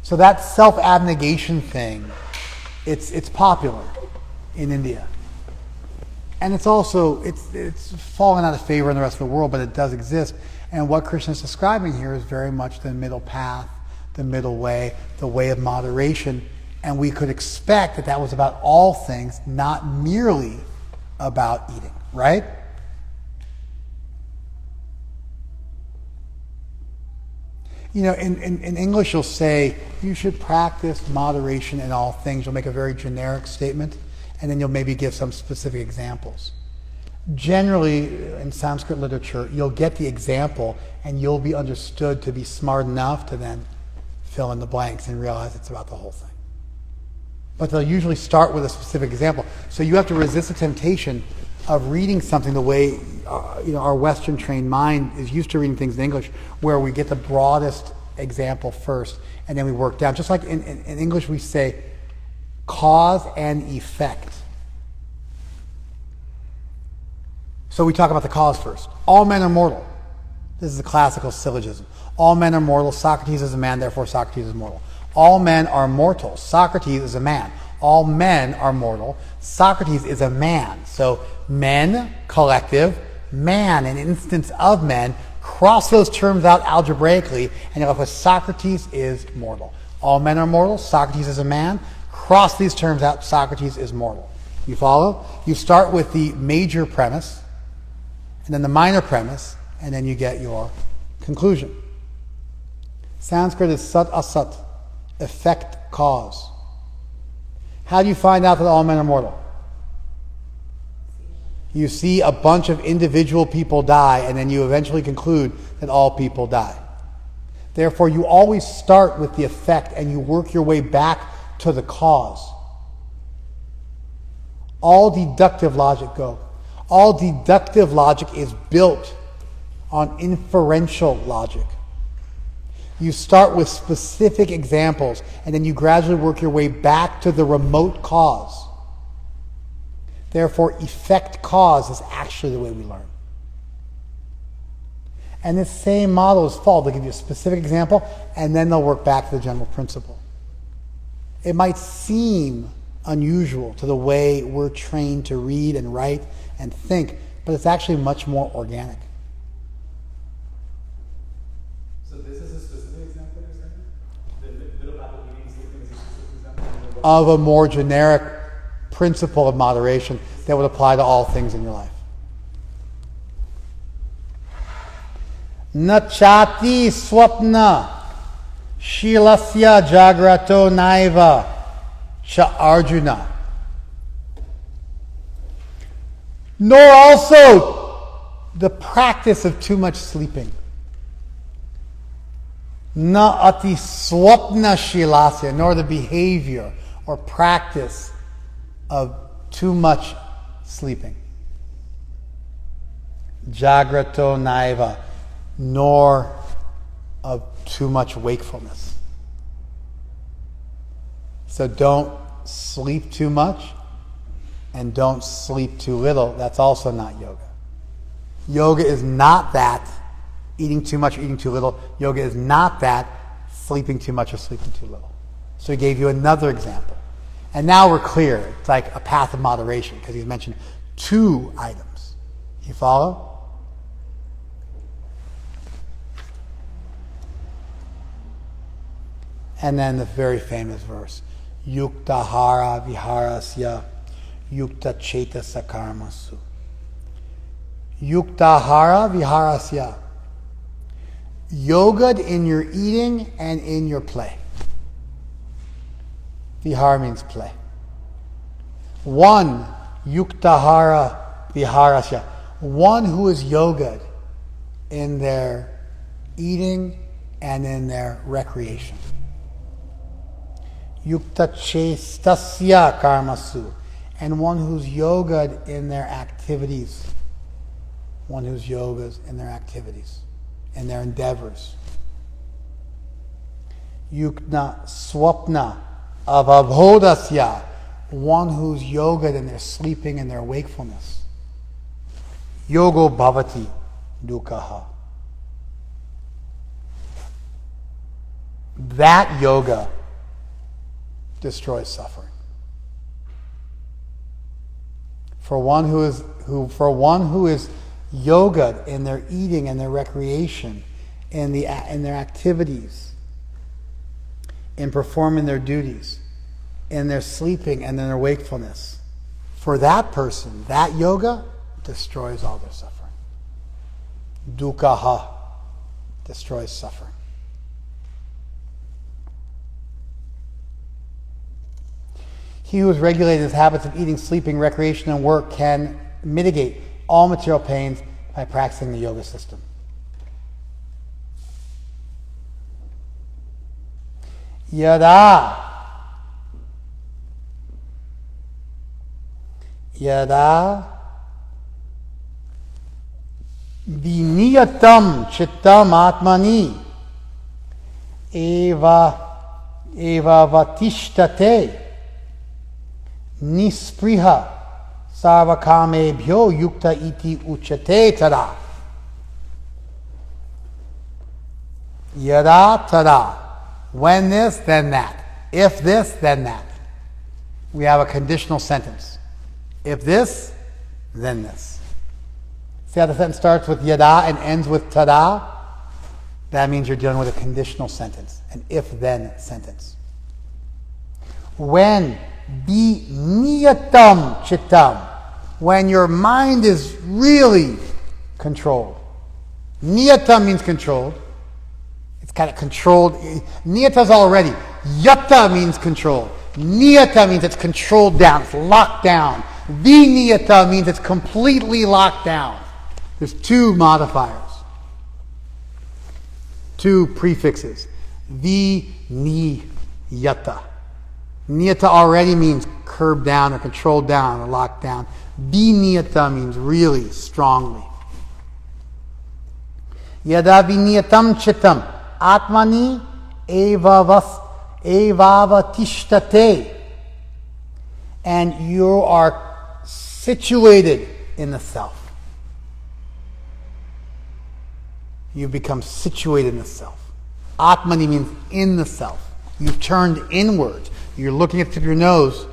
So that self-abnegation thing, it's popular in India. And it's also, it's fallen out of favor in the rest of the world, but it does exist. And what Krishna is describing here is very much the middle path, the middle way, the way of moderation. And we could expect that was about all things, not merely about eating, right? In English you'll say, you should practice moderation in all things. You'll make a very generic statement, and then you'll maybe give some specific examples. Generally, in Sanskrit literature, you'll get the example, and you'll be understood to be smart enough to then fill in the blanks and realize it's about the whole thing. But they'll usually start with a specific example. So you have to resist the temptation of reading something the way our Western trained mind is used to reading things in English, where we get the broadest example first and then we work down. Just like in English we say cause and effect. So we talk about the cause first. All men are mortal. This is a classical syllogism. All men are mortal. Socrates is a man, therefore Socrates is mortal. All men are mortal. Socrates is a man. All men are mortal. Socrates is a man. So men, collective, man, an instance of men. Cross those terms out algebraically, and you're left with Socrates is mortal. All men are mortal. Socrates is a man. Cross these terms out. Socrates is mortal. You follow? You start with the major premise, and then the minor premise, and then you get your conclusion. Sanskrit is sat asat, effect cause. How do you find out that all men are mortal? You see a bunch of individual people die, and then you eventually conclude that all people die. Therefore, you always start with the effect, and you work your way back to the cause. All deductive logic All deductive logic is built on inferential logic. You start with specific examples, and then you gradually work your way back to the remote cause. Therefore, effect cause is actually the way we learn. And this same model is followed. They'll give you a specific example, and then they'll work back to the general principle. It might seem unusual to the way we're trained to read and write and think, but it's actually much more organic. So this is a specific example you're saying? The little apple eating sleeping is a specific example? Of a more generic principle of moderation that would apply to all things in your life. Nachati swapna shilasya jagrato naiva cha Arjuna. Nor also the practice of too much sleeping. Na ati swapna shilasya, nor the behavior or practice of too much sleeping. Jagrato naiva, nor of too much wakefulness. So don't sleep too much and don't sleep too little. That's also not yoga. Yoga is not that eating too much or eating too little. Yoga is not that sleeping too much or sleeping too little. So he gave you another example. And now we're clear. It's like a path of moderation because he's mentioned 2 items. You follow? And then the very famous verse, Yuktahara viharasya yukta chetasa karmasu. Yuktahara viharasya. Yogad in your eating and in your play. Vihara means play. 1, yuktahara viharasya. One who is yogad in their eating and in their recreation. Yukta chestasya karmasu. And one who's yogad in their activities. One who's yogas in their activities, in their endeavors. Yukna swapna avabhodasya. One who's yogad in their sleeping and their wakefulness. Yogo bhavati dukkha. That yoga destroys suffering. For one who is yoga in their eating and their recreation, in their activities, in performing their duties, in their sleeping and in their wakefulness, for that person, that yoga destroys all their suffering. Dukkha destroys suffering. He who has regulated his habits of eating, sleeping, recreation, and work can mitigate all material pains by practicing the yoga system. Yada viniyatam chittam atmani eva vatishtate nispriha sarvakamebhyo yukta iti uchate tada. Yada tada. When this, then that. If this, then that. We have a conditional sentence. If this, then this. See how the sentence starts with yada and ends with tada? That means you're dealing with a conditional sentence, an if-then sentence. When be niyatam chittam, when your mind is really controlled. Niyatam means controlled. It's kind of controlled. Niyata's already. Yata means controlled. Niyata means it's controlled down, it's locked down. Viniyata means it's completely locked down. There's 2 modifiers, 2 prefixes. Viniyata. Niyata already means curbed down or controlled down or locked down. Viniyata means really strongly. Yada viniyatam chittam Atmani evavatishtate. And you are situated in the self. You become situated in the self. Atmani means in the self. You've turned inwards. You're looking at the tip of your nose,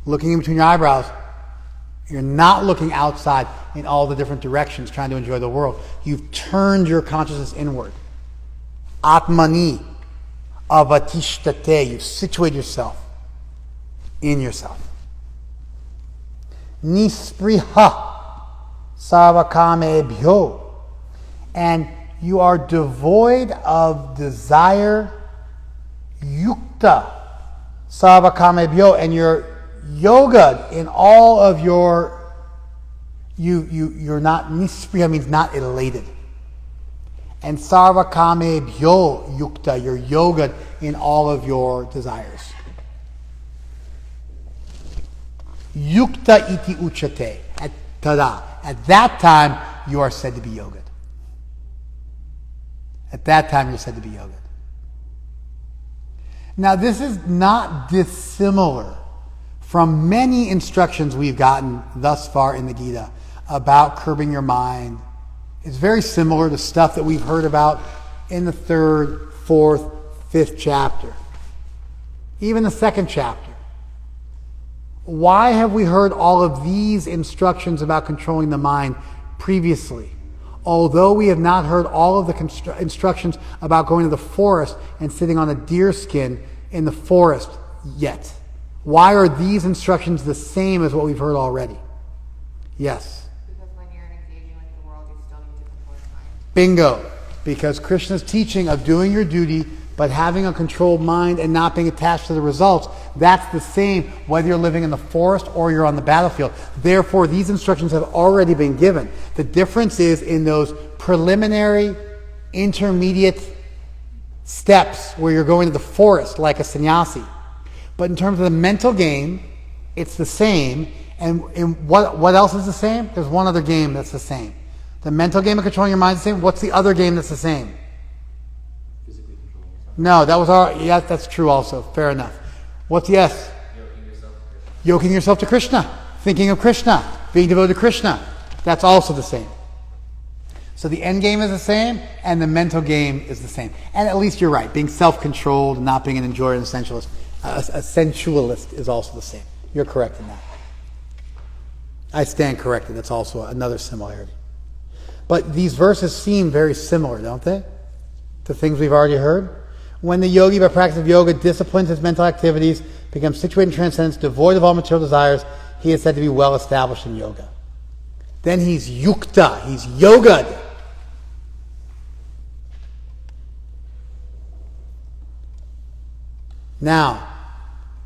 looking in between your eyebrows. You're not looking outside in all the different directions, trying to enjoy the world. You've turned your consciousness inward. Atmani avatishtate. You've situated yourself in yourself. Nispriha sarvakamebhyo. And you are devoid of desire, yukta sarvakamebhyo, and you're yoga in all of your, you're not, nispriya means not elated. And sarvakamebhyo yukta, you're yoga in all of your desires. Yukta iti uchate. At that time, you are said to be yogad. At that time, you're said to be yogad. Now, this is not dissimilar from many instructions we've gotten thus far in the Gita about curbing your mind. It's very similar to stuff that we've heard about in the 3rd, 4th, 5th chapter. Even the 2nd chapter. Why have we heard all of these instructions about controlling the mind previously? Although we have not heard all of the instructions about going to the forest and sitting on a deer skin in the forest yet. Why are these instructions the same as what we've heard already? Yes? Because when you're engaging with the world, you still need to control your mind. Bingo. Because Krishna's teaching of doing your duty but having a controlled mind and not being attached to the results, that's the same whether you're living in the forest or you're on the battlefield. Therefore, these instructions have already been given. The difference is in those preliminary, intermediate steps where you're going to the forest like a sannyasi. But in terms of the mental game, it's the same. And what else is the same? There's one other game that's the same. The mental game of controlling your mind is the same. What's the other game that's the same? Physically controlling yourself. No, that was our... Yeah, that's true also. Fair enough. What's yes? Yoking yourself to Krishna. Thinking of Krishna. Being devoted to Krishna. That's also the same. So the end game is the same, and the mental game is the same. And at least you're right. Being self-controlled and not being an enjoyer and a sensualist. A sensualist is also the same. You're correct in that. I stand corrected. That's also another similarity. But these verses seem very similar, don't they? To things we've already heard. When the yogi, by practice of yoga, disciplines his mental activities, becomes situated in transcendence, devoid of all material desires, he is said to be well established in yoga. Then he's yukta, he's yogad. Now,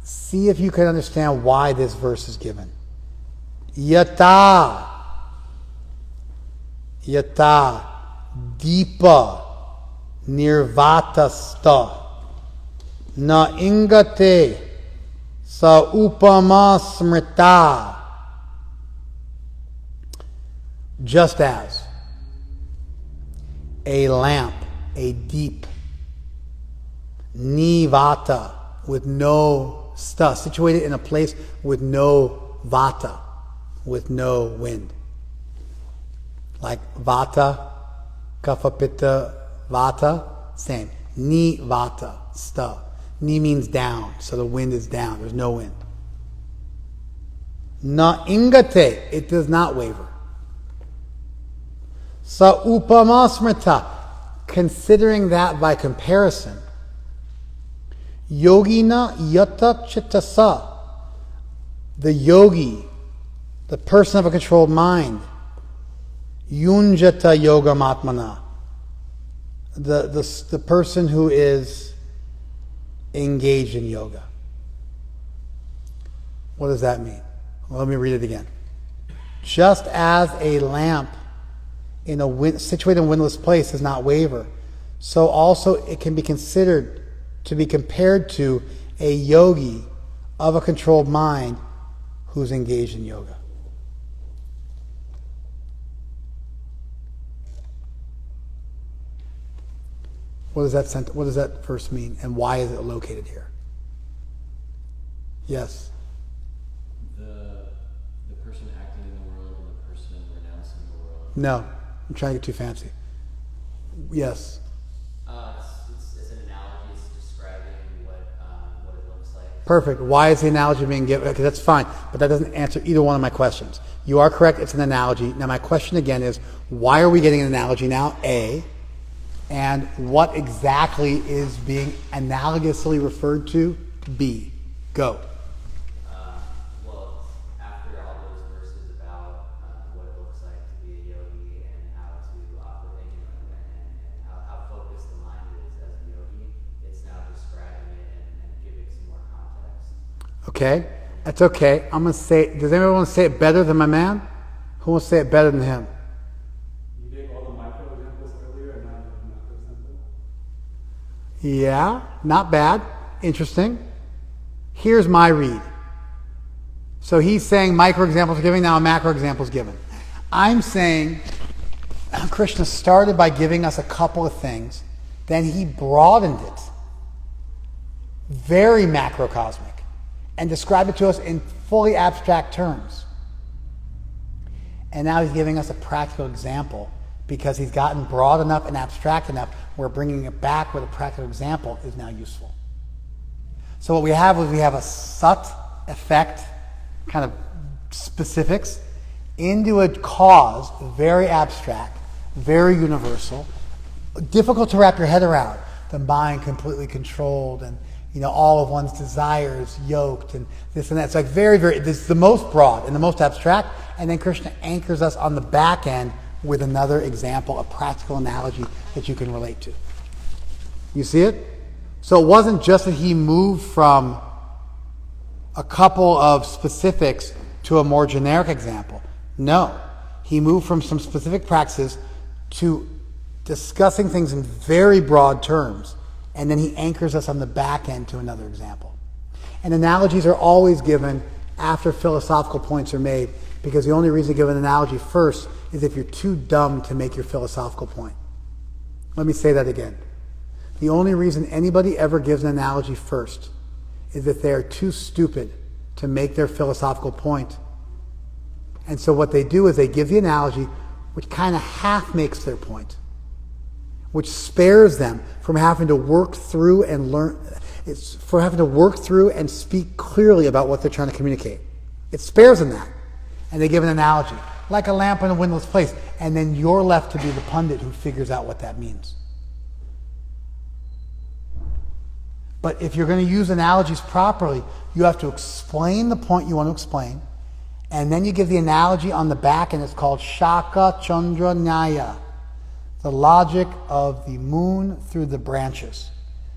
see if you can understand why this verse is given. Yata deepa nirvatasta na ingate sa upama smrita. Just as a lamp, a deep nivata with no sta, situated in a place with no vata, with no wind. Like vata, kapha pitta, vata, same. Ni vata, sta. Ni means down, so the wind is down. There's no wind. Na ingate, it does not waver. Sa upama smrita, considering that by comparison. Yogina yata chittasa, the yogi, the person of a controlled mind. Yunjata yoga matmana, the person who is engaged in yoga. What does that mean? Well, let me read it again. Just as a lamp in a situated in a windless place does not waver, so also it can be considered to be compared to a yogi of a controlled mind who's engaged in yoga. What does that verse mean, and why is it located here? Yes. The person acting in the world and the person renouncing the world. No, I'm trying to get too fancy. Yes. It's an analogy. It's describing what it looks like. Perfect. Why is the analogy being given? Okay, that's fine, but that doesn't answer either one of my questions. You are correct, it's an analogy. Now my question again is, why are we getting an analogy now? A. And what exactly is being analogously referred to? B. Go. Well, after all those verses about what it looks like to be a yogi and how to operate, and how focused the mind is as a yogi, it's now describing it and giving some more context. Okay, that's okay. I'm going to say, does anyone want to say it better than my man? Who wants to say it better than him? You gave all the micro examples earlier and now the macro example. Yeah, not bad. Interesting. Here's my read. So he's saying micro examples are given, now a macro example is given. I'm saying Krishna started by giving us a couple of things, then he broadened it, very macrocosmic, and described it to us in fully abstract terms. And now he's giving us a practical example because he's gotten broad enough and abstract enough where bringing it back with a practical example is now useful. So what we have is we have a sat effect, kind of specifics, into a cause, very abstract, very universal, difficult to wrap your head around. The mind completely controlled, and all of one's desires yoked, and this and that. It's like very, very, this is the most broad and the most abstract, and then Krishna anchors us on the back end with another example, a practical analogy that you can relate to. You see it? So it wasn't just that he moved from a couple of specifics to a more generic example. No. He moved from some specific practices to discussing things in very broad terms, and then he anchors us on the back end to another example. And analogies are always given after philosophical points are made, because the only reason to give an analogy first is if you're too dumb to make your philosophical point. Let me say that again. The only reason anybody ever gives an analogy first is if they are too stupid to make their philosophical point. And so what they do is they give the analogy which kind of half makes their point, which spares them from having to work through and learn, for having to work through and speak clearly about what they're trying to communicate. It spares them that. And they give an analogy, like a lamp in a windowless place, and then you're left to be the pundit who figures out what that means. But if you're going to use analogies properly, you have to explain the point you want to explain, and then you give the analogy on the back, and it's called Shaka Chandra Nyaya, the logic of the moon through the branches.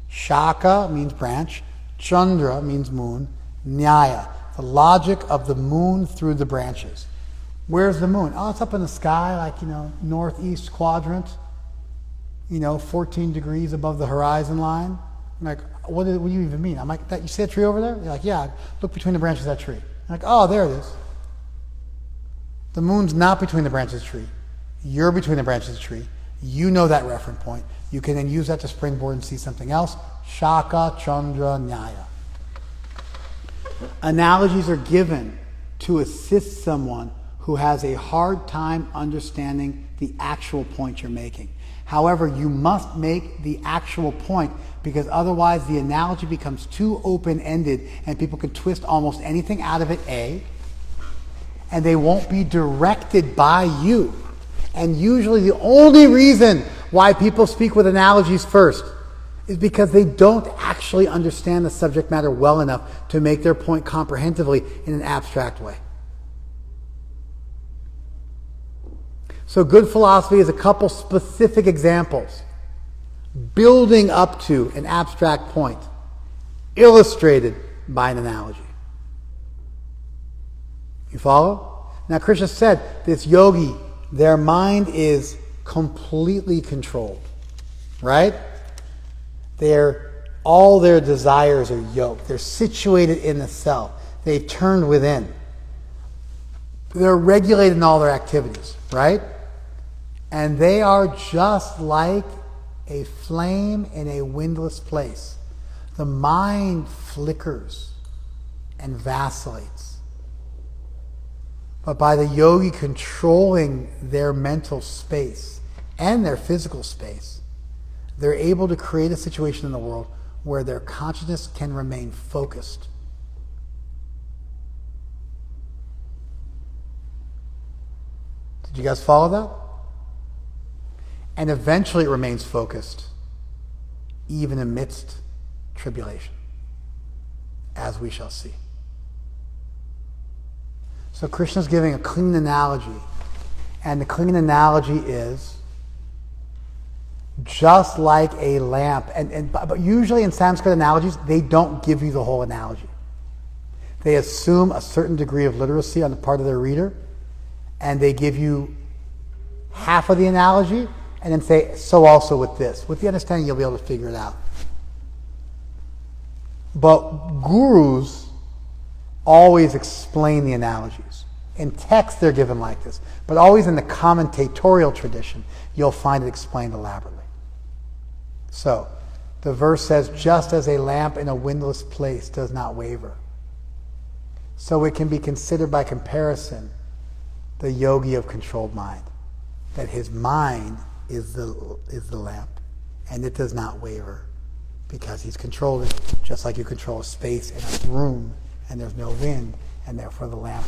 Shaka means branch, Chandra means moon, Nyaya, the logic of the moon through the branches. Where's the moon? Oh, it's up in the sky, like, northeast quadrant, 14 degrees above the horizon line. I'm like, what do you even mean? I'm like, you see that tree over there? They're like, yeah, look between the branches of that tree. I'm like, oh, there it is. The moon's not between the branches of the tree. You're between the branches of the tree. You know that reference point. You can then use that to springboard and see something else. Shaka, Chandra, Nyaya. Analogies are given to assist someone who has a hard time understanding the actual point you're making. However, you must make the actual point, because otherwise the analogy becomes too open-ended and people can twist almost anything out of it, A, and they won't be directed by you. And usually the only reason why people speak with analogies first is because they don't actually understand the subject matter well enough to make their point comprehensively in an abstract way. So good philosophy is a couple specific examples building up to an abstract point, illustrated by an analogy. You follow? Now Krishna said this yogi, their mind is completely controlled, right? All their desires are yoked. They're situated in the self. They've turned within. They're regulated in all their activities, right? And they are just like a flame in a windless place. The mind flickers and vacillates. But by the yogi controlling their mental space and their physical space, they're able to create a situation in the world where their consciousness can remain focused. Did you guys follow that? And eventually it remains focused, even amidst tribulation, as we shall see. So Krishna's giving a clean analogy, and the clean analogy is just like a lamp. But usually in Sanskrit analogies, they don't give you the whole analogy. They assume a certain degree of literacy on the part of their reader, and they give you half of the analogy, and then say, so also with this. With the understanding, you'll be able to figure it out. But gurus always explain the analogies. In text, they're given like this. But always in the commentatorial tradition, you'll find it explained elaborately. So, the verse says, just as a lamp in a windless place does not waver, so it can be considered by comparison the yogi of controlled mind. That his mind is the lamp, and it does not waver because he's controlled it, just like you control a space in a room and there's no wind, and therefore the lamp,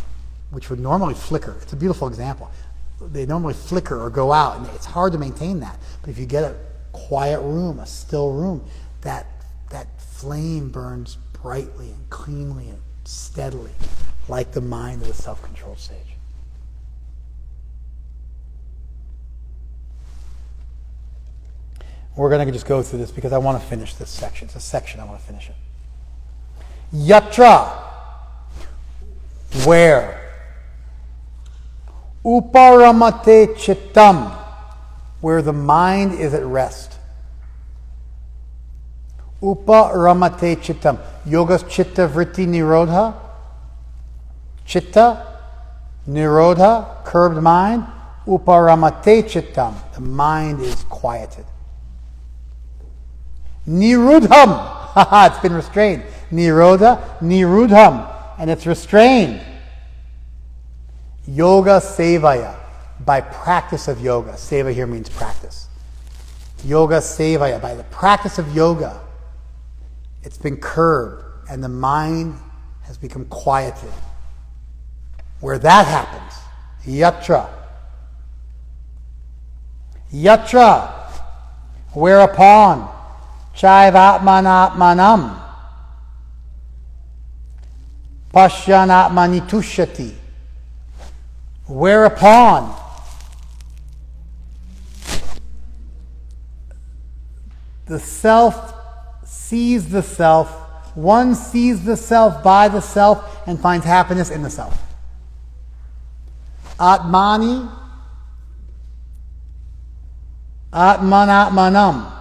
which would normally flicker. It's a beautiful example. They normally flicker or go out, and it's hard to maintain that. But if you get a quiet room, a still room, that flame burns brightly and cleanly and steadily, like the mind of the self-controlled sage. We're going to just go through this because I want to finish this section. It's a section, I want to finish it. Yatra, where? Uparamate chittam, where the mind is at rest. Uparamate chittam. Yoga's chitta vritti nirodha. Chitta, nirodha, curbed mind. Uparamate chittam, the mind is quieted. Nirudham, it's been restrained. Nirodha, nirudham, and it's restrained. Yoga sevaya, by practice of yoga. Seva here means practice. Yoga sevaya, by the practice of yoga, it's been curbed and the mind has become quieted. Where that happens, yatra. Yatra, whereupon chaivatmanatmanam pashyanatmani tushyati, whereupon the self sees the self, one sees the self by the self and finds happiness in the self. Atmani atmanatmanam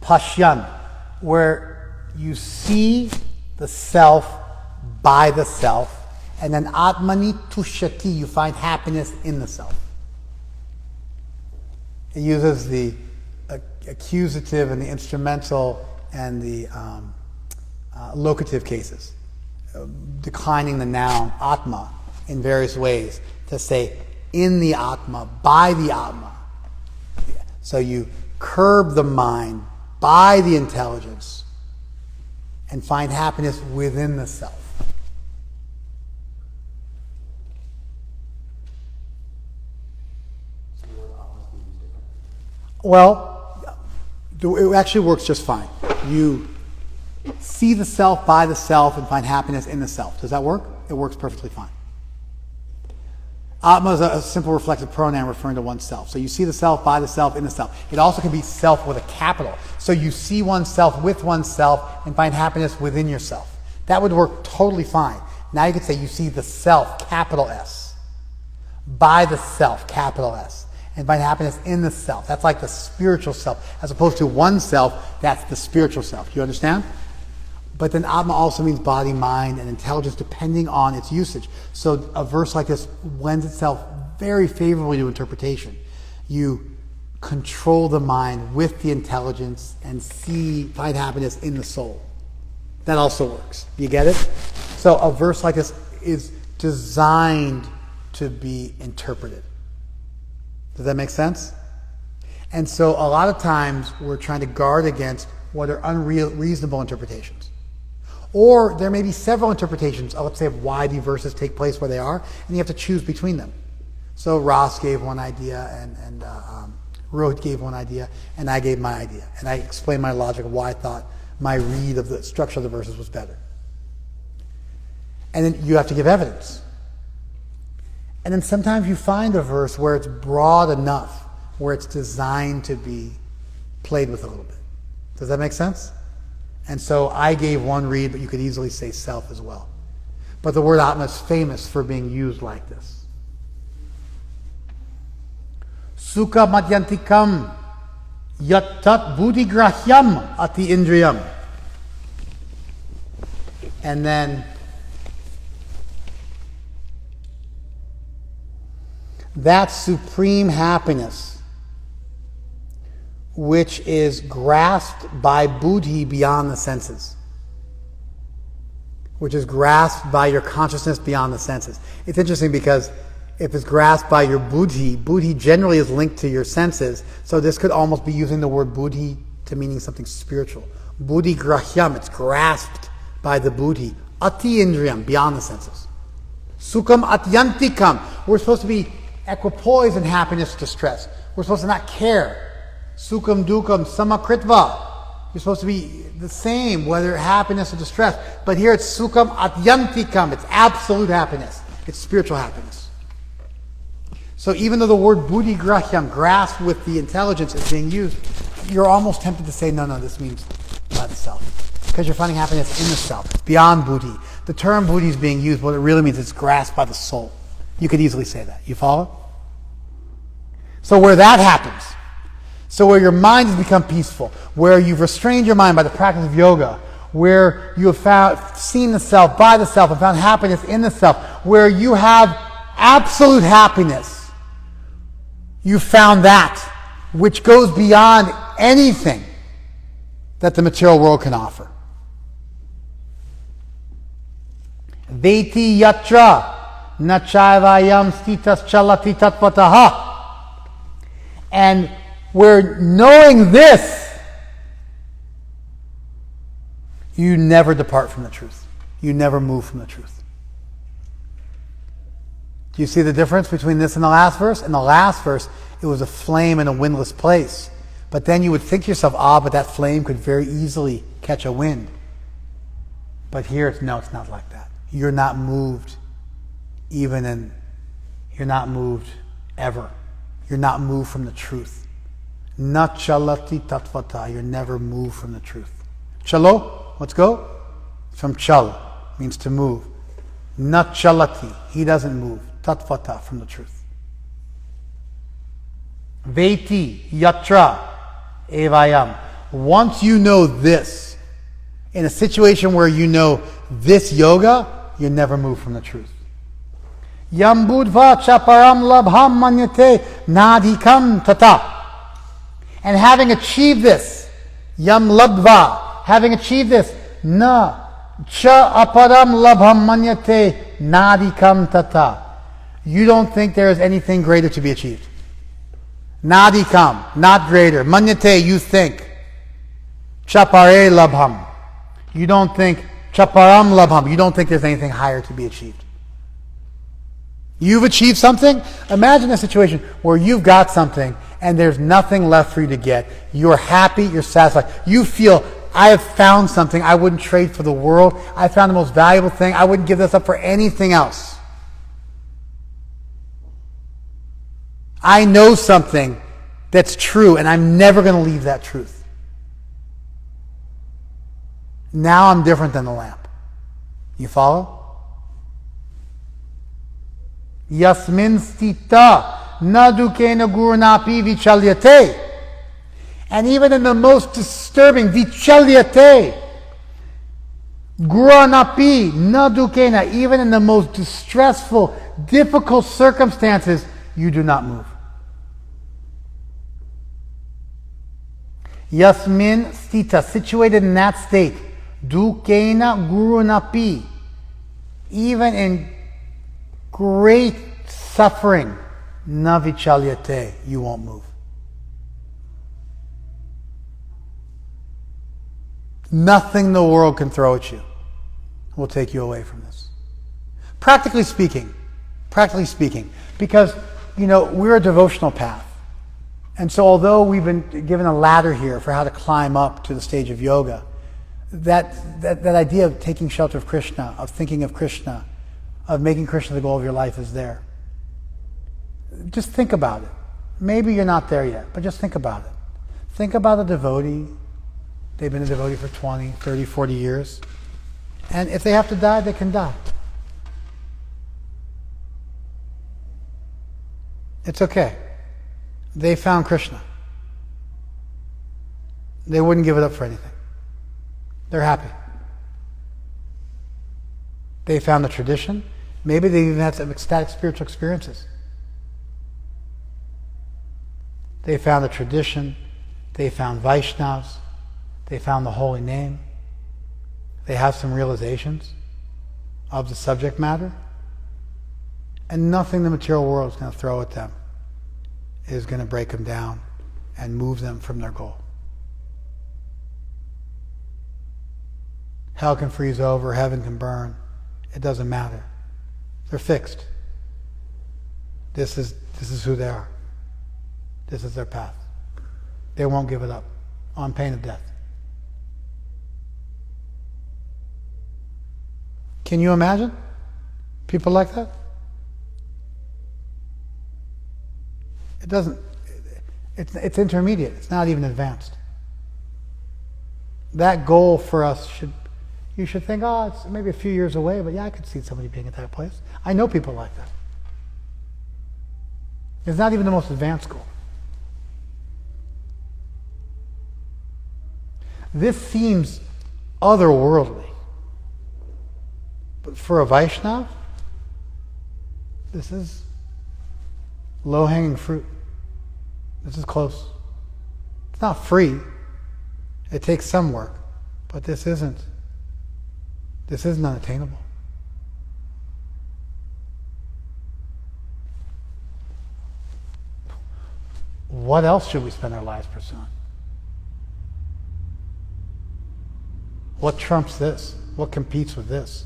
pashyan, where you see the self by the self, and then atmani tushyati, you find happiness in the self. It uses the accusative and the instrumental and the locative cases, declining the noun atma in various ways to say in the atma, by the atma. So you curb the mind by the intelligence and find happiness within the self. Well, it actually works just fine. You see the self by the self and find happiness in the self. Does that work? It works perfectly fine. Atma is a simple reflective pronoun referring to oneself. So you see the self by the self in the self. It also can be self with a capital. So you see oneself with oneself and find happiness within yourself. That would work totally fine. Now you could say you see the self, capital S, by the self, capital S, and find happiness in the self. That's like the spiritual self. As opposed to oneself, that's the spiritual self. You understand? But then Atma also means body, mind, and intelligence depending on its usage. So a verse like this lends itself very favorably to interpretation. You control the mind with the intelligence and find happiness in the soul. That also works. You get it? So a verse like this is designed to be interpreted. Does that make sense? And so a lot of times we're trying to guard against what are unreasonable interpretations. Or there may be several interpretations, let's say, of why the verses take place where they are, and you have to choose between them. So Ross gave one idea, and Rohit gave one idea, and I gave my idea. And I explained my logic of why I thought my read of the structure of the verses was better. And then you have to give evidence. And then sometimes you find a verse where it's broad enough, where it's designed to be played with a little bit. Does that make sense? And so I gave one read, but you could easily say self as well. But the word Atma is famous for being used like this. Sukha madyantikam yattat buddhigrahyam ati indriyam. And then that supreme happiness which is grasped by buddhi beyond the senses, which is grasped by your consciousness beyond the senses. It's interesting because if it's grasped by your buddhi generally is linked to your senses, so this could almost be using the word buddhi to meaning something spiritual. Buddhi grahyam, it's grasped by the buddhi. Ati indriyam, beyond the senses. Sukham atyantikam, we're supposed to be equipoised in happiness to stress. We're supposed to not care. Sukham dukham samakritva. You're supposed to be the same, whether happiness or distress. But here it's sukham atyantikam. It's absolute happiness. It's spiritual happiness. So even though the word buddhi grahyam, grasped with the intelligence, is being used, you're almost tempted to say, no, this means by the self. Because you're finding happiness in the self. It's beyond buddhi. The term buddhi is being used, what it really means is grasped by the soul. You could easily say that. You follow? So where that happens, so where your mind has become peaceful, where you've restrained your mind by the practice of yoga, where you have seen the self by the self and found happiness in the self, where you have absolute happiness, you found that which goes beyond anything that the material world can offer. Veti yatra nachayvayam stitas chalati tatpataha. And where knowing this, you never depart from the truth. You never move from the truth. Do you see the difference between this and the last verse? In the last verse, it was a flame in a windless place. But then you would think to yourself, but that flame could very easily catch a wind. But here, it's not like that. You're not moved you're not moved ever. You're not moved from the truth. Na chalati tatvata. You're never moved from the truth. Chalo, let's go. From chal, means to move. Na chalati. He doesn't move. Tatvata, from the truth. Veti yatra evayam. Once you know this, in a situation where you know this yoga, you never move from the truth. Yam budva chaparam labham manyate nadikam tata. And having achieved this, yam labdva, having achieved this, na cha aparam labham manyate nadikam tata. You don't think there is anything greater to be achieved. Nadikam, not greater. Manyate, you think. Chapare labham. You don't think. Chaparam labham. You don't think there's anything higher to be achieved. You've achieved something. Imagine a situation where you've got something and there's nothing left for you to get. You're happy, you're satisfied. You feel, I have found something I wouldn't trade for the world. I found the most valuable thing. I wouldn't give this up for anything else. I know something that's true and I'm never going to leave that truth. Now I'm different than the lamp. You follow? Yasmin stita nadukena gurunapi vichalyate. And even in the most disturbing vichalyate, gurunapi nadukena, even in the most distressful, difficult circumstances, you do not move. Yasmin stita, situated in that state. Dukena gurunapi, even in great suffering, navichalyate, you won't move. Nothing the world can throw at you will take you away from this. Practically speaking, because, we're a devotional path. And so although we've been given a ladder here for how to climb up to the stage of yoga, that idea of taking shelter of Krishna, of thinking of Krishna, of making Krishna the goal of your life is there. Just think about it. Maybe you're not there yet, but just think about it. Think about a devotee. They've been a devotee for 20, 30, 40 years. And if they have to die, they can die. It's okay. They found Krishna. They wouldn't give it up for anything. They're happy. They found the tradition. Maybe they even had some ecstatic spiritual experiences. They found the tradition. They found Vaishnavas. They found the holy name. They have some realizations of the subject matter. And nothing the material world is going to throw at them is going to break them down and move them from their goal. Hell can freeze over, heaven can burn. It doesn't matter. They're fixed. This is who they are. This is their path. They won't give it up on pain of death. Can you imagine people like that? It doesn't. It's intermediate. It's not even advanced. That goal for us you should think, it's maybe a few years away, but yeah, I could see somebody being at that place. I know people like that. It's not even the most advanced goal. This seems otherworldly. But for a Vaishnava, this is low-hanging fruit. This is close. It's not free. It takes some work. But this isn't unattainable. What else should we spend our lives pursuing? What trumps this? What competes with this?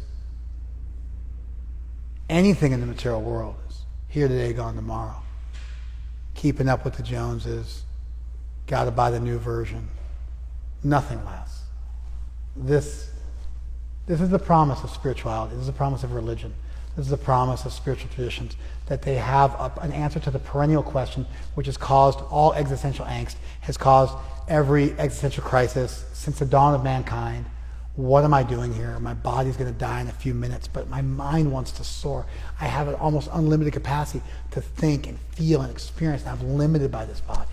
Anything in the material world is here today, gone tomorrow. Keeping up with the Joneses, got to buy the new version. Nothing lasts. This is the promise of spirituality. This is the promise of religion. This is the promise of spiritual traditions, that they have an answer to the perennial question which has caused all existential angst, has caused every existential crisis since the dawn of mankind. What am I doing here? My body's going to die in a few minutes, but my mind wants to soar. I have an almost unlimited capacity to think and feel and experience, and I'm limited by this body.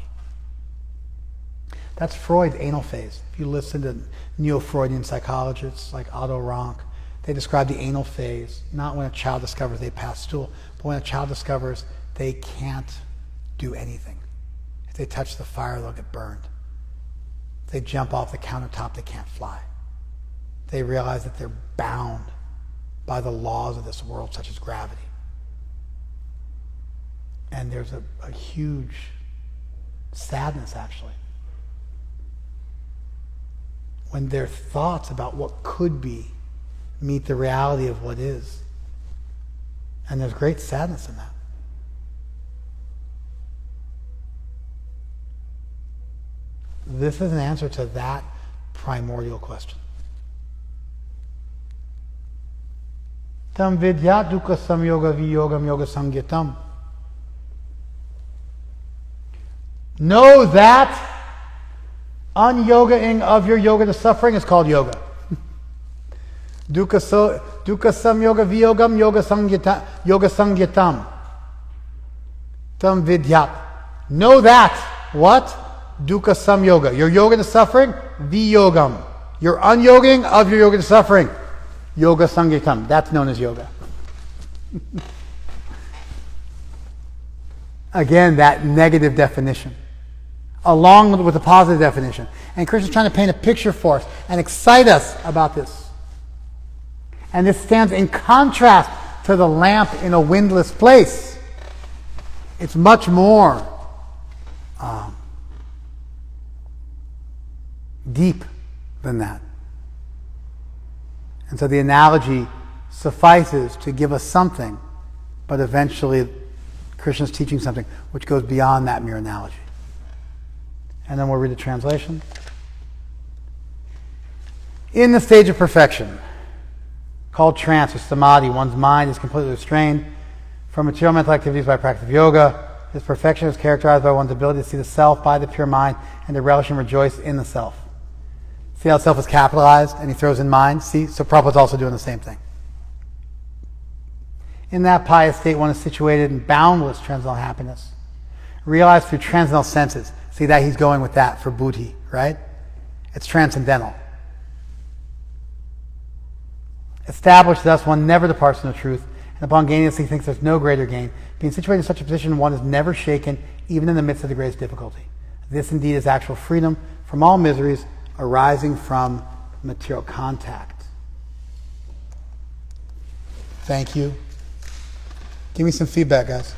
That's Freud's anal phase. If you listen to neo-Freudian psychologists like Otto Rank, they describe the anal phase, not when a child discovers they pass stool, but when a child discovers they can't do anything. If they touch the fire, they'll get burned. If they jump off the countertop, they can't fly. They realize that they're bound by the laws of this world, such as gravity. And there's a huge sadness, actually, when their thoughts about what could be meet the reality of what is. And there's great sadness in that. This is an answer to that primordial question. Tam vidya dukkha samyoga viyogam yoga samgitam. Know that unyogaing of your yoga to suffering is called yoga. Dukkha samyoga viyogam yoga samgitam. Tam vidyat. Know that. What? Dukkha samyoga. Your yoga to suffering, viyogam. Your unyogaing of your yoga to suffering, yoga samgitam. That's known as yoga. Again, that negative definition along with the positive definition. And Krishna's trying to paint a picture for us and excite us about this. And this stands in contrast to the lamp in a windless place. It's much more deep than that. And so the analogy suffices to give us something, but eventually Krishna's teaching something which goes beyond that mere analogy. And then we'll read the translation. In the stage of perfection, called trance or samadhi, one's mind is completely restrained from material mental activities by practice of yoga. This perfection is characterized by one's ability to see the self by the pure mind and to relish and rejoice in the self. See how self is capitalized and he throws in mind? See? So Prabhupada's also doing the same thing. In that pious state, one is situated in boundless transcendental happiness, realized through transcendental senses. See that he's going with that for buddhi, right? It's transcendental. Established thus, one never departs from the truth, and upon gaining this, he thinks there's no greater gain. Being situated in such a position, one is never shaken, even in the midst of the greatest difficulty. This indeed is actual freedom from all miseries arising from material contact. Thank you. Give me some feedback, guys.